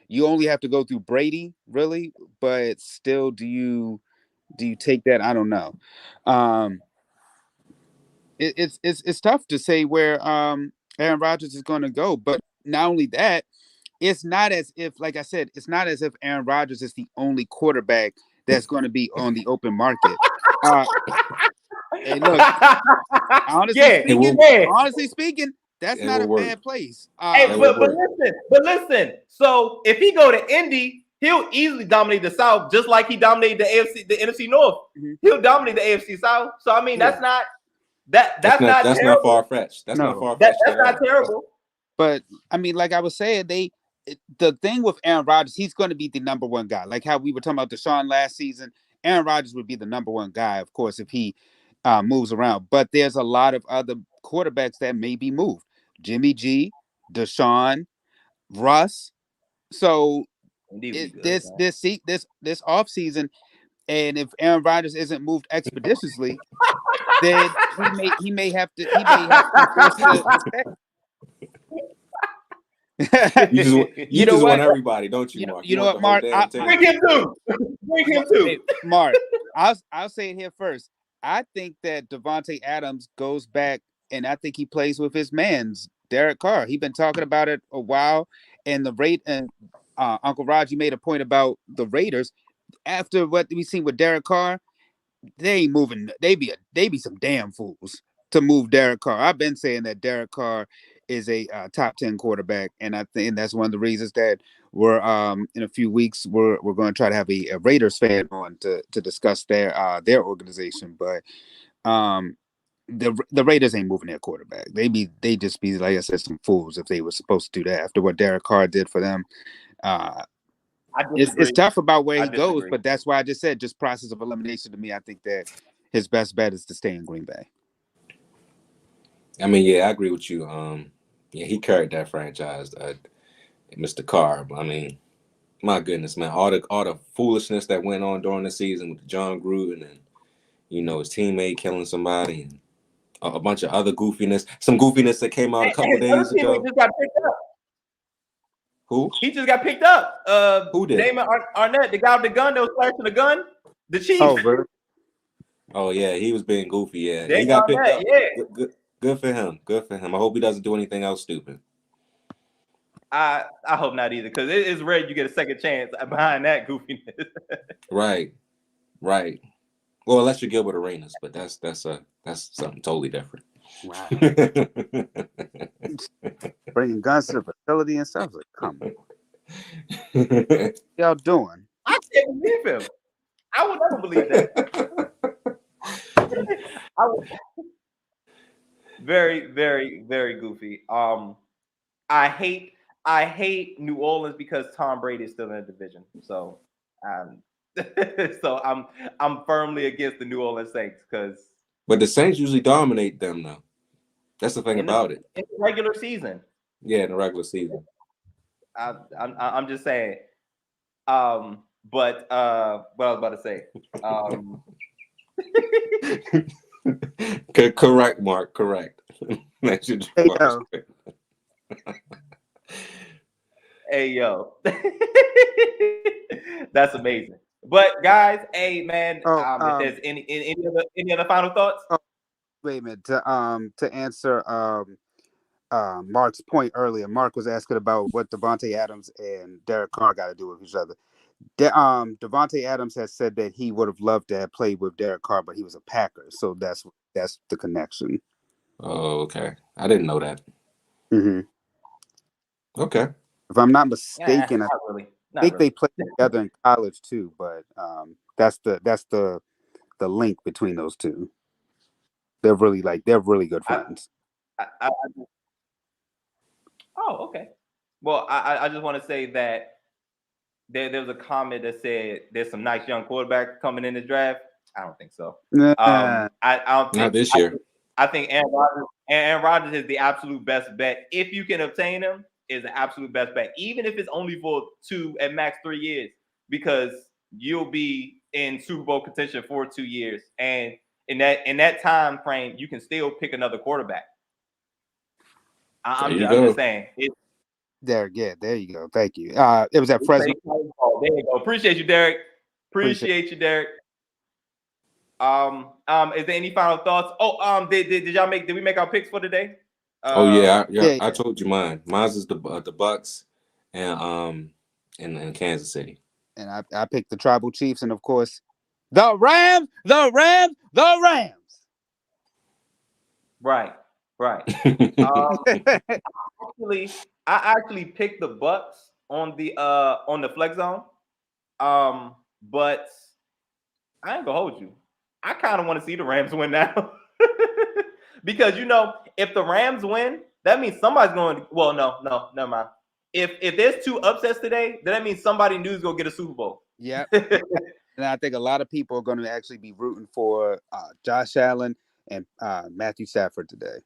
[SPEAKER 2] you only have to go through Brady, really, but still, do you take that? I don't know. Um, it's tough to say where Aaron Rodgers is going to go, but not only that, it's not as if, like I said, it's not as if Aaron Rodgers is the only quarterback that's going to be on the open market. Uh, hey, look, honestly
[SPEAKER 1] Yeah,
[SPEAKER 2] speaking,
[SPEAKER 1] yeah.
[SPEAKER 2] honestly speaking, that's
[SPEAKER 3] It
[SPEAKER 2] not
[SPEAKER 3] will
[SPEAKER 2] a
[SPEAKER 3] work.
[SPEAKER 2] bad place.
[SPEAKER 1] Hey,
[SPEAKER 3] That will
[SPEAKER 1] but
[SPEAKER 3] work.
[SPEAKER 1] listen. So if he go to Indy, he'll easily dominate the South, just like he dominated the AFC, the NFC North.
[SPEAKER 2] Mhm.
[SPEAKER 1] He'll dominate the AFC South. So I mean,
[SPEAKER 3] Yeah.
[SPEAKER 1] that's not that's not
[SPEAKER 3] That's not
[SPEAKER 1] terrible.
[SPEAKER 3] far fetched. That's not
[SPEAKER 2] No,
[SPEAKER 3] far fetched
[SPEAKER 1] That's
[SPEAKER 3] at
[SPEAKER 1] not
[SPEAKER 3] all.
[SPEAKER 1] terrible.
[SPEAKER 2] but I mean, like I was saying, the thing with Aaron Rodgers, he's going to be the number one guy. Like how we were talking about Deshaun last season, Aaron Rodgers would be the number one guy, of course, if he moves around. But there's a lot of other quarterbacks that may be moved. Jimmy G, Deshaun, Russ. So
[SPEAKER 1] Indeed, we good,
[SPEAKER 2] this
[SPEAKER 1] man.
[SPEAKER 2] this off season, and if Aaron Rodgers isn't moved expeditiously, then he may have to be forced to stay.
[SPEAKER 3] You
[SPEAKER 2] You know
[SPEAKER 3] just want
[SPEAKER 2] what?
[SPEAKER 3] everybody, don't you,
[SPEAKER 2] You know
[SPEAKER 3] Mark? You
[SPEAKER 2] you know
[SPEAKER 3] want
[SPEAKER 2] what,
[SPEAKER 3] the whole
[SPEAKER 2] Mark?
[SPEAKER 3] damn team.
[SPEAKER 1] Bring him too. Bring him
[SPEAKER 2] Hey,
[SPEAKER 1] too.
[SPEAKER 2] Mark, I'll say it here first. I think that Devontae Adams goes back, and I think he plays with his man's Derek Carr. He's been talking about it a while, and the rate and Uncle Raj, you made a point about the Raiders. After what we seen with Derek Carr, they ain't moving. They be some damn fools to move Derek Carr. I've been saying that Derek Carr is a top 10 quarterback, and I think that's one of the reasons that we're in a few weeks we're going to try to have a Raiders fan on to discuss their organization. But um, the Raiders ain't moving their quarterback. They just be, like I said, some fools if they were supposed to do that after what Derek Carr did for them. Uh,
[SPEAKER 1] I
[SPEAKER 2] it's
[SPEAKER 1] disagree.
[SPEAKER 2] tough about where
[SPEAKER 1] I
[SPEAKER 2] he goes,
[SPEAKER 1] disagree.
[SPEAKER 2] but that's why I just said just process of elimination. To me, I think that his best bet is to stay in Green Bay.
[SPEAKER 3] I mean, yeah, I agree with you. Yeah, he carried that franchise, Mr. Carr. I mean, my goodness, man, all the foolishness that went on during the season with John Gruden and his teammate killing somebody and a bunch of other goofiness, some goofiness that came out a couple
[SPEAKER 1] His other
[SPEAKER 3] days
[SPEAKER 1] teammate
[SPEAKER 3] ago.
[SPEAKER 1] just got picked up.
[SPEAKER 3] Who?
[SPEAKER 1] He just got picked up.
[SPEAKER 3] Who did?
[SPEAKER 1] Damon Arnett, the guy with the gun that was flashing the gun, the chief.
[SPEAKER 2] Oh, really?
[SPEAKER 3] Oh yeah, he was being goofy. Yeah, he
[SPEAKER 1] Damon
[SPEAKER 3] got picked
[SPEAKER 1] Arnett,
[SPEAKER 3] up.
[SPEAKER 1] yeah.
[SPEAKER 3] Good for him. Good for him. I hope he doesn't do anything else stupid.
[SPEAKER 1] I hope not either, because it's rare you get a second chance behind that goofiness.
[SPEAKER 3] Right. Well, unless you're Gilbert Arenas, but that's something totally different.
[SPEAKER 2] Wow. Bringing guns to the facility and stuff. Like, come on. What y'all doing?
[SPEAKER 1] I can't believe him. I would never believe that. I would, very, very, very goofy. I hate New Orleans because Tom Brady is still in the division. So, so I'm firmly against the New Orleans Saints because
[SPEAKER 3] But the Saints usually dominate them, though. That's the thing
[SPEAKER 1] in
[SPEAKER 3] about it.
[SPEAKER 1] the regular season,
[SPEAKER 3] Yeah, in the regular season.
[SPEAKER 1] I'm just saying. But what I was about to say.
[SPEAKER 3] Correct, Mark. Correct. That's your
[SPEAKER 2] Hey, yo.
[SPEAKER 1] Hey yo, that's amazing. But guys, hey man, if there's any other final thoughts?
[SPEAKER 2] Wait a minute. To answer Mark's point earlier, Mark was asking about what Devontae Adams and Derek Carr got to do with each other. Devontae Adams has said that he would have loved to have played with Derek Carr, but he was a Packer, so that's the connection.
[SPEAKER 3] Oh, okay. I didn't know that.
[SPEAKER 2] Mm-hmm.
[SPEAKER 3] Okay.
[SPEAKER 2] If I'm not mistaken,
[SPEAKER 1] Not really.
[SPEAKER 2] I think they played together in college too, but that's the link between those two. They're really good friends.
[SPEAKER 1] Oh, okay. Well, I just want to say that there was a comment that said there's some nice young quarterbacks coming in the draft. I don't think so. I don't think
[SPEAKER 3] not this year.
[SPEAKER 1] I think Aaron Rodgers is the absolute best bet. If you can obtain him, is the absolute best bet, even if it's only for 2 at max 3 years, because you'll be in Super Bowl contention for 2 years, and in that time frame, you can still pick another quarterback. I'm just saying.
[SPEAKER 2] There you go. Thank you. It was at Fresno.
[SPEAKER 1] There you go. Appreciate you, Derek. Appreciate you, Derek. Is there any final thoughts? Oh, did we make our picks for today?
[SPEAKER 3] I told you mine. Mine's is the Bucks and Kansas City.
[SPEAKER 2] And I picked the Tribal Chiefs, and of course, the Rams.
[SPEAKER 1] Right. I actually picked the Bucks on the flex zone. But I ain't gonna hold you. I kind of want to see the Rams win now. Because if the Rams win, that means somebody's going to, well, no, never mind. If there's 2 upsets today, then that means somebody new is gonna get a Super Bowl.
[SPEAKER 2] Yeah. And I think a lot of people are going to actually be rooting for Josh Allen and Matthew Stafford today.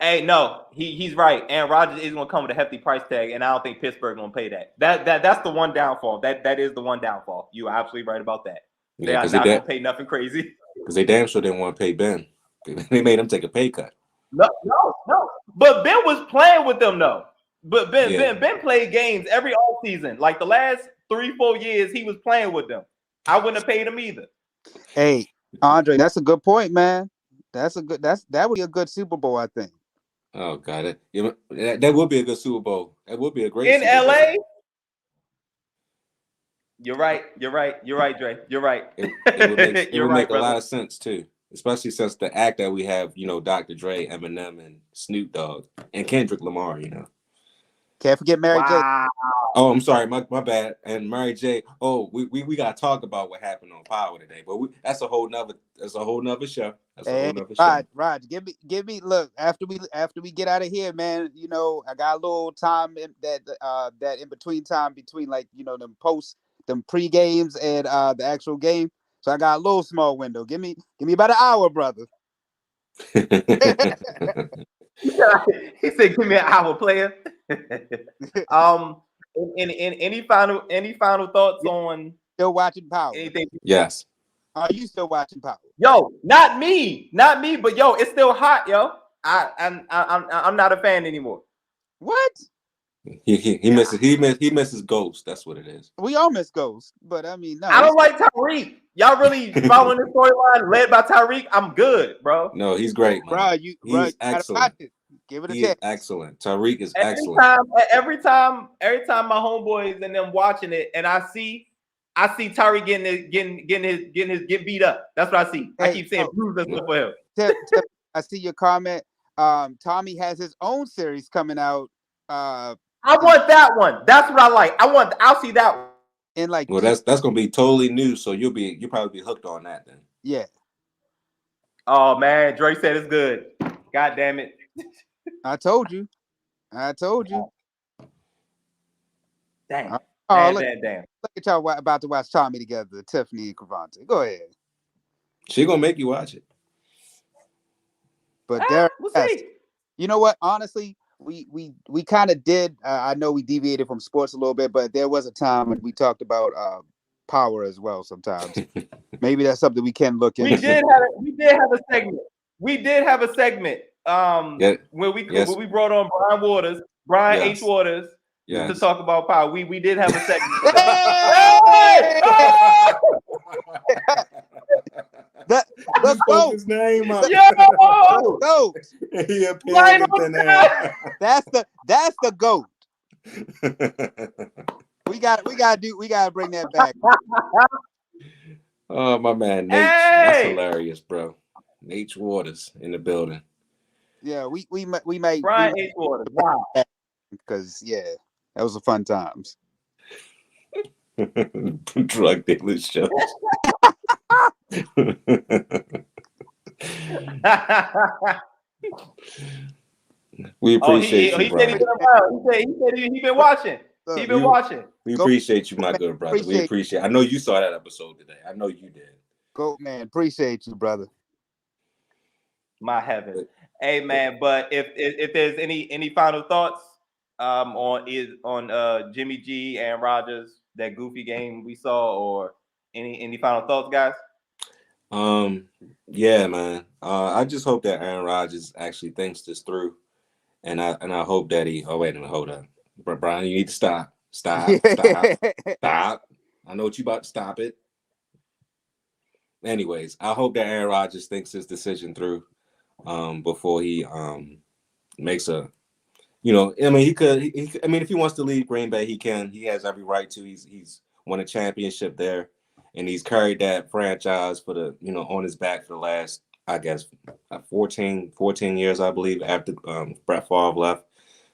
[SPEAKER 1] Hey, no, he's right. Aaron Rodgers is going to come with a hefty price tag, and I don't think Pittsburgh going to pay that. That's the one downfall. That is the one downfall. You are absolutely right about that. They
[SPEAKER 3] Yeah,
[SPEAKER 1] are not going to pay nothing crazy.
[SPEAKER 3] Because they damn sure didn't want to pay Ben. They made him take a pay cut.
[SPEAKER 1] No. But Ben was playing with them though. But
[SPEAKER 3] Yeah.
[SPEAKER 1] Ben played games every offseason. Like the last 3-4 years, he was playing with them. I wouldn't have paid him either.
[SPEAKER 2] Hey, Andre, that's a good point, man. That would be a good Super Bowl, I think.
[SPEAKER 3] Oh God, that would be a good Super Bowl. That would be a great
[SPEAKER 1] in
[SPEAKER 3] Super
[SPEAKER 1] LA.
[SPEAKER 3] Bowl.
[SPEAKER 1] You're right, Dre. You're right.
[SPEAKER 3] It would make a lot of sense too, especially since the act that we have, Dr. Dre, Eminem, and Snoop Dogg, and Kendrick Lamar.
[SPEAKER 2] Can't forget Mary J.
[SPEAKER 3] Oh, I'm sorry, my bad. And Mary J. Oh, we gotta talk about what happened on Power today, but that's a whole nother show.
[SPEAKER 2] Rod, give me. Look, after we get out of here, man. I got a little time that in between time between them pre games and the actual game. So I got a little small window. Give me about an hour, brother.
[SPEAKER 1] He said, "Give me an hour, player." Any final thoughts on
[SPEAKER 2] still watching Power?
[SPEAKER 1] Anything?
[SPEAKER 3] Yes.
[SPEAKER 2] Are you still watching Power?
[SPEAKER 1] Yo, not me, but yo, it's still hot, yo. I'm not a fan anymore.
[SPEAKER 2] What?
[SPEAKER 3] He misses Ghost. That's what it is.
[SPEAKER 2] We all miss Ghost, but I mean, no.
[SPEAKER 1] I don't like Tyreek. Y'all really following the storyline led by Tyreek? I'm good, bro.
[SPEAKER 3] No, he's great, man. He's excellent.
[SPEAKER 2] Give it a
[SPEAKER 3] He
[SPEAKER 2] chance.
[SPEAKER 3] is excellent. Tyreek is excellent.
[SPEAKER 1] Every time my homeboys and them watching it, and I see Tyreek getting beat up. That's what I see. I keep saying bruise us for him.
[SPEAKER 2] I see your comment. Tommy has his own series coming out.
[SPEAKER 1] I want that one. That's what I like. I'll see that one.
[SPEAKER 3] That's gonna be totally new, so you'll probably be hooked on that then.
[SPEAKER 2] Yeah.
[SPEAKER 1] Oh man, Drake said it's good. God damn it.
[SPEAKER 2] I told you.
[SPEAKER 1] Damn.
[SPEAKER 2] Damn.
[SPEAKER 1] Look
[SPEAKER 2] at y'all about to watch Tommy together, Tiffany and Crevonte. Go ahead.
[SPEAKER 3] She gonna make you watch it.
[SPEAKER 2] But Derek,
[SPEAKER 1] we'll see.
[SPEAKER 2] You know what? Honestly, we kind of did. I know we deviated from sports a little bit, but there was a time when we talked about power as well. Sometimes maybe that's something we can look into.
[SPEAKER 1] We did have a segment. When we brought on Brian H. Waters to talk about power. We did have a segment.
[SPEAKER 2] Let's go.
[SPEAKER 3] His name up.
[SPEAKER 1] Yo!
[SPEAKER 2] Goat.
[SPEAKER 3] He appeared in the air.
[SPEAKER 2] That's the goat. We gotta bring that back.
[SPEAKER 3] Oh my man, Nate. That's hilarious, bro. Nate Waters in the building.
[SPEAKER 2] Yeah, we made
[SPEAKER 1] Brian H. Waters. Wow.
[SPEAKER 2] Because that was a fun times.
[SPEAKER 3] Drug dealer shows. We appreciate you, Brian.
[SPEAKER 1] He said he been watching. He been watching.
[SPEAKER 3] We appreciate you, my good brother. We appreciate. I know you saw that episode today. I know you did.
[SPEAKER 2] Go, man. Appreciate you, brother.
[SPEAKER 1] My heaven. Hey, man. But if there's any final thoughts on Jimmy G and Rodgers, that goofy game we saw, or any final thoughts, guys?
[SPEAKER 3] Yeah, man. I just hope that Aaron Rodgers actually thinks this through, and I hope that he. Oh wait a minute, hold up, Brian. You need to stop. Stop. I know what you about to stop it. Anyways, I hope that Aaron Rodgers thinks his decision through, before he makes a. I mean, he could. If he wants to leave Green Bay, he can. He has every right to. He's won a championship there, and he's carried that franchise for the on his back for the last, I guess, 14 years, I believe, after Brett Favre left.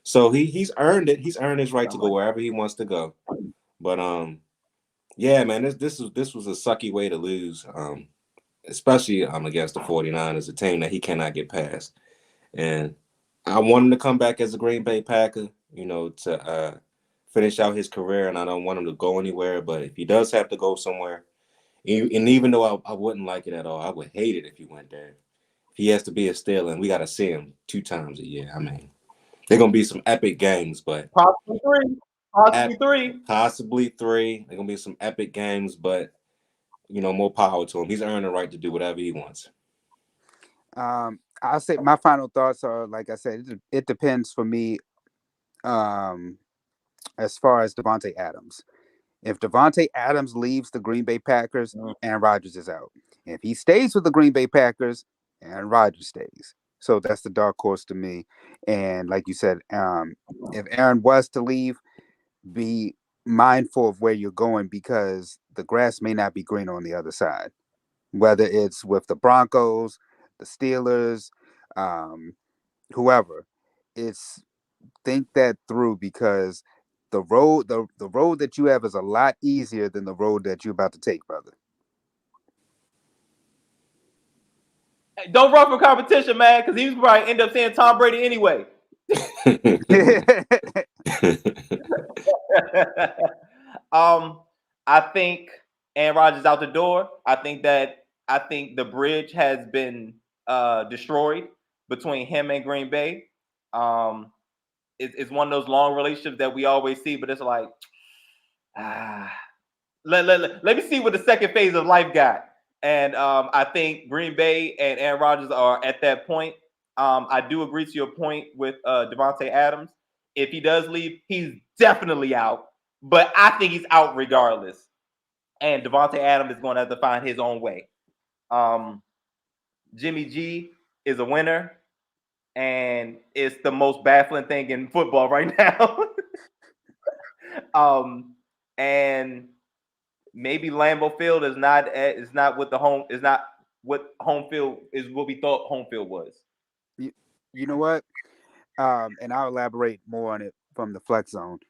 [SPEAKER 3] So he's earned it. He's earned his right to go wherever he wants to go. But yeah, man, this was a sucky way to lose, especially against the 49ers, a team that he cannot get past. And I want him to come back as a Green Bay Packer, to finish out his career, and I don't want him to go anywhere. But if he does have to go somewhere, and even though I wouldn't like it at all, I would hate it if he went there. he has to be a Steeler, and we got to see him 2 times a year. I mean, they're gonna be some epic games, but
[SPEAKER 1] Possibly three. Possibly three.
[SPEAKER 3] possibly 3. They're gonna be some epic games, but more power to him. He's earned the right to do whatever he wants.
[SPEAKER 2] I'll say my final thoughts are, like I said, it depends for me. As far as Devontae Adams, if Devontae Adams leaves the Green Bay Packers, Aaron Rodgers is out. If he stays with the Green Bay Packers, Aaron Rodgers stays. So that's the dark horse to me. And like you said, if Aaron was to leave, be mindful of where you're going because the grass may not be green on the other side. Whether it's with the Broncos, the Steelers, whoever, it's think that through because the road that you have is a lot easier than the road that you're about to take, brother.
[SPEAKER 1] Don't run for competition, man, because he's probably end up saying Tom Brady anyway. I think Aaron Rodgers out the door. I think the bridge has been destroyed between him and Green Bay. It's one of those long relationships that we always see, but it's like, let me see what the second phase of life got. And I think Green Bay and Aaron Rodgers are at that point. I do agree to your point with Devontae Adams. If he does leave, he's definitely out. But I think he's out regardless. And Devontae Adams is going to have to find his own way. Jimmy G is a winner. And it's the most baffling thing in football right now. And maybe Lambeau Field is not what home field is what we thought home field was.
[SPEAKER 2] You know what? And I'll elaborate more on it from the flex zone.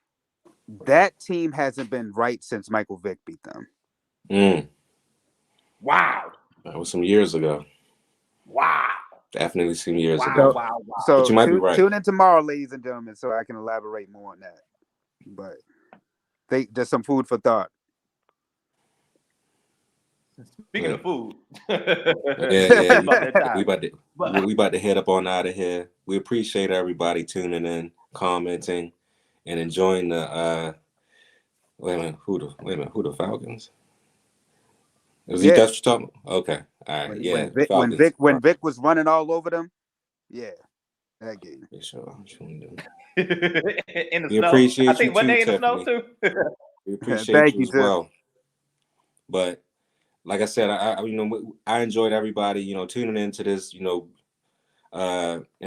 [SPEAKER 2] That team hasn't been right since Michael Vick beat them.
[SPEAKER 1] Wow.
[SPEAKER 3] That was some years ago.
[SPEAKER 1] Wow.
[SPEAKER 3] Definitely some years ago.
[SPEAKER 1] Wow.
[SPEAKER 2] So
[SPEAKER 3] but you might be right.
[SPEAKER 2] Tune in tomorrow, ladies and gentlemen, so I can elaborate more on that. But just some food for thought.
[SPEAKER 1] Speaking of food,
[SPEAKER 3] yeah. We about to head up on out of here. We appreciate everybody tuning in, commenting, and enjoying the. Wait a minute, who the Falcons? Was he that's what you're talking about? Okay, all right,
[SPEAKER 2] when Vic was running all over them, that game.
[SPEAKER 3] Sure.
[SPEAKER 1] In the
[SPEAKER 3] we
[SPEAKER 1] snow.
[SPEAKER 3] Appreciate
[SPEAKER 1] I think
[SPEAKER 3] you
[SPEAKER 1] one
[SPEAKER 3] too,
[SPEAKER 1] day in the
[SPEAKER 3] Tiffany.
[SPEAKER 1] snow too.
[SPEAKER 3] We appreciate you as well. But like I said, I enjoyed everybody, tuning into this, in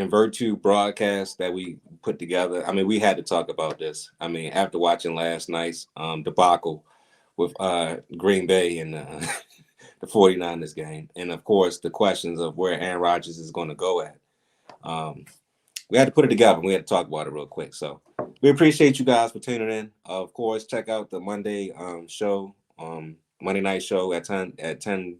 [SPEAKER 3] virtue broadcast that we put together. I mean, we had to talk about this. I mean, after watching last night's debacle with Green Bay and the 49ers game, and of course the questions of where Aaron Rodgers is going to go at. We had to put it together. We had to talk about it real quick. So we appreciate you guys for tuning in. Of course, check out the Monday show, Monday night show at 10:30,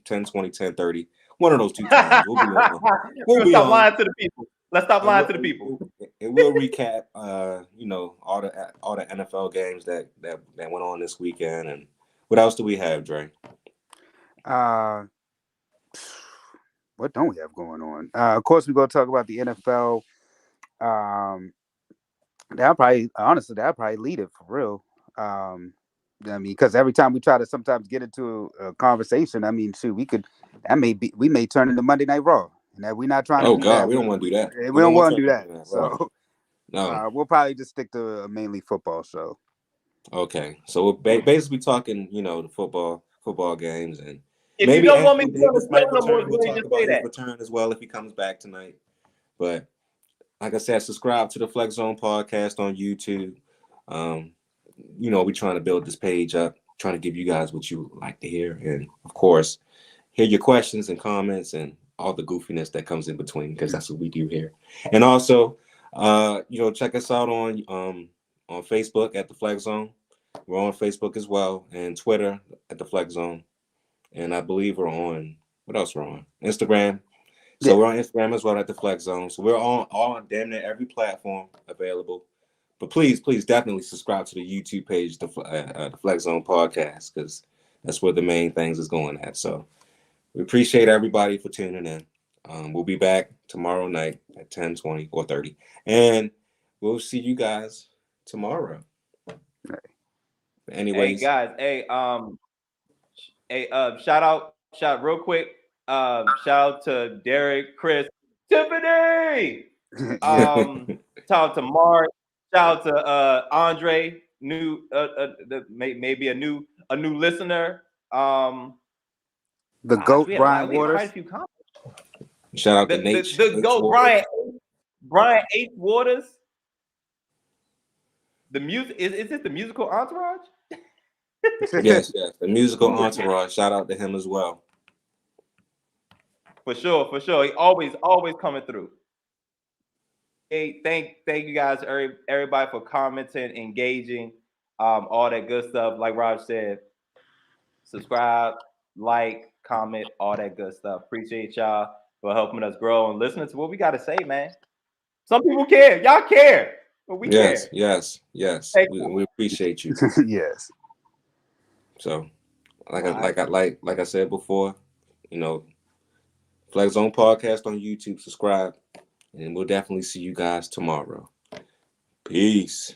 [SPEAKER 3] 10:30. One of those 2 times. We'll be on.
[SPEAKER 1] Let's stop lying to the people. Let's stop lying to the people.
[SPEAKER 3] And we'll recap, all the NFL games that went on this weekend. And what else do we have, Dre?
[SPEAKER 2] What don't we have going on? Of course, we're going to talk about the NFL. That'll probably lead it for real. I mean, because every time we try to sometimes get into a conversation, I mean, shoot, we may turn into Monday Night Raw, and that we're not trying to.
[SPEAKER 3] Oh God, we don't want to do that.
[SPEAKER 2] We don't want to do that. So,
[SPEAKER 3] no,
[SPEAKER 2] we'll probably just stick to a mainly football show.
[SPEAKER 3] Okay, so we're basically talking, the football games, and
[SPEAKER 1] if
[SPEAKER 3] maybe
[SPEAKER 1] you don't want me to
[SPEAKER 3] Davis might return. We'll talk
[SPEAKER 1] just
[SPEAKER 3] about his
[SPEAKER 1] that.
[SPEAKER 3] return as well if he comes back tonight. But like I said, subscribe to the Flex Zone podcast on YouTube. We're trying to build this page up, trying to give you guys what you like to hear, and of course, hear your questions and comments and all the goofiness that comes in between, because that's what we do here. And also, check us out on Facebook at the Flex Zone. We're on Facebook as well, and Twitter at the Flex Zone. And I believe we're on, what else we're on? Instagram. So we're on Instagram as well at the Flex Zone. So we're on damn near every platform available. But please definitely subscribe to the YouTube page, the Flex Zone podcast, because that's where the main things is going at. So We appreciate everybody for tuning in. We'll be back tomorrow night at 10:20 or 30. And we'll see you guys tomorrow.
[SPEAKER 1] Hey
[SPEAKER 3] Anyways.
[SPEAKER 1] guys, shout real quick. Shout out to Derek, Chris, Tiffany.
[SPEAKER 2] Yeah.
[SPEAKER 1] Shout out to Mark. Shout out to Andre, maybe a new listener.
[SPEAKER 2] The
[SPEAKER 1] Gosh,
[SPEAKER 2] GOAT,
[SPEAKER 1] we
[SPEAKER 2] Brian
[SPEAKER 1] had quite a
[SPEAKER 2] Waters.
[SPEAKER 1] few comments.
[SPEAKER 3] Shout out to Nate.
[SPEAKER 1] The GOAT, Brian H. Waters. The music is this the musical entourage?
[SPEAKER 3] Yes, the musical entourage. Shout out to him as well.
[SPEAKER 1] For sure. He always coming through. Hey, thank you guys, everybody for commenting, engaging, all that good stuff. Like Raj said, subscribe, like, comment, all that good stuff. Appreciate y'all for helping us grow and listening to what we got to say, man. Some people care. Y'all care. But we care.
[SPEAKER 3] Yes. We appreciate you.
[SPEAKER 2] Yes.
[SPEAKER 3] So, like I said before, Flex Zone Podcast on YouTube. Subscribe, and we'll definitely see you guys tomorrow. Peace.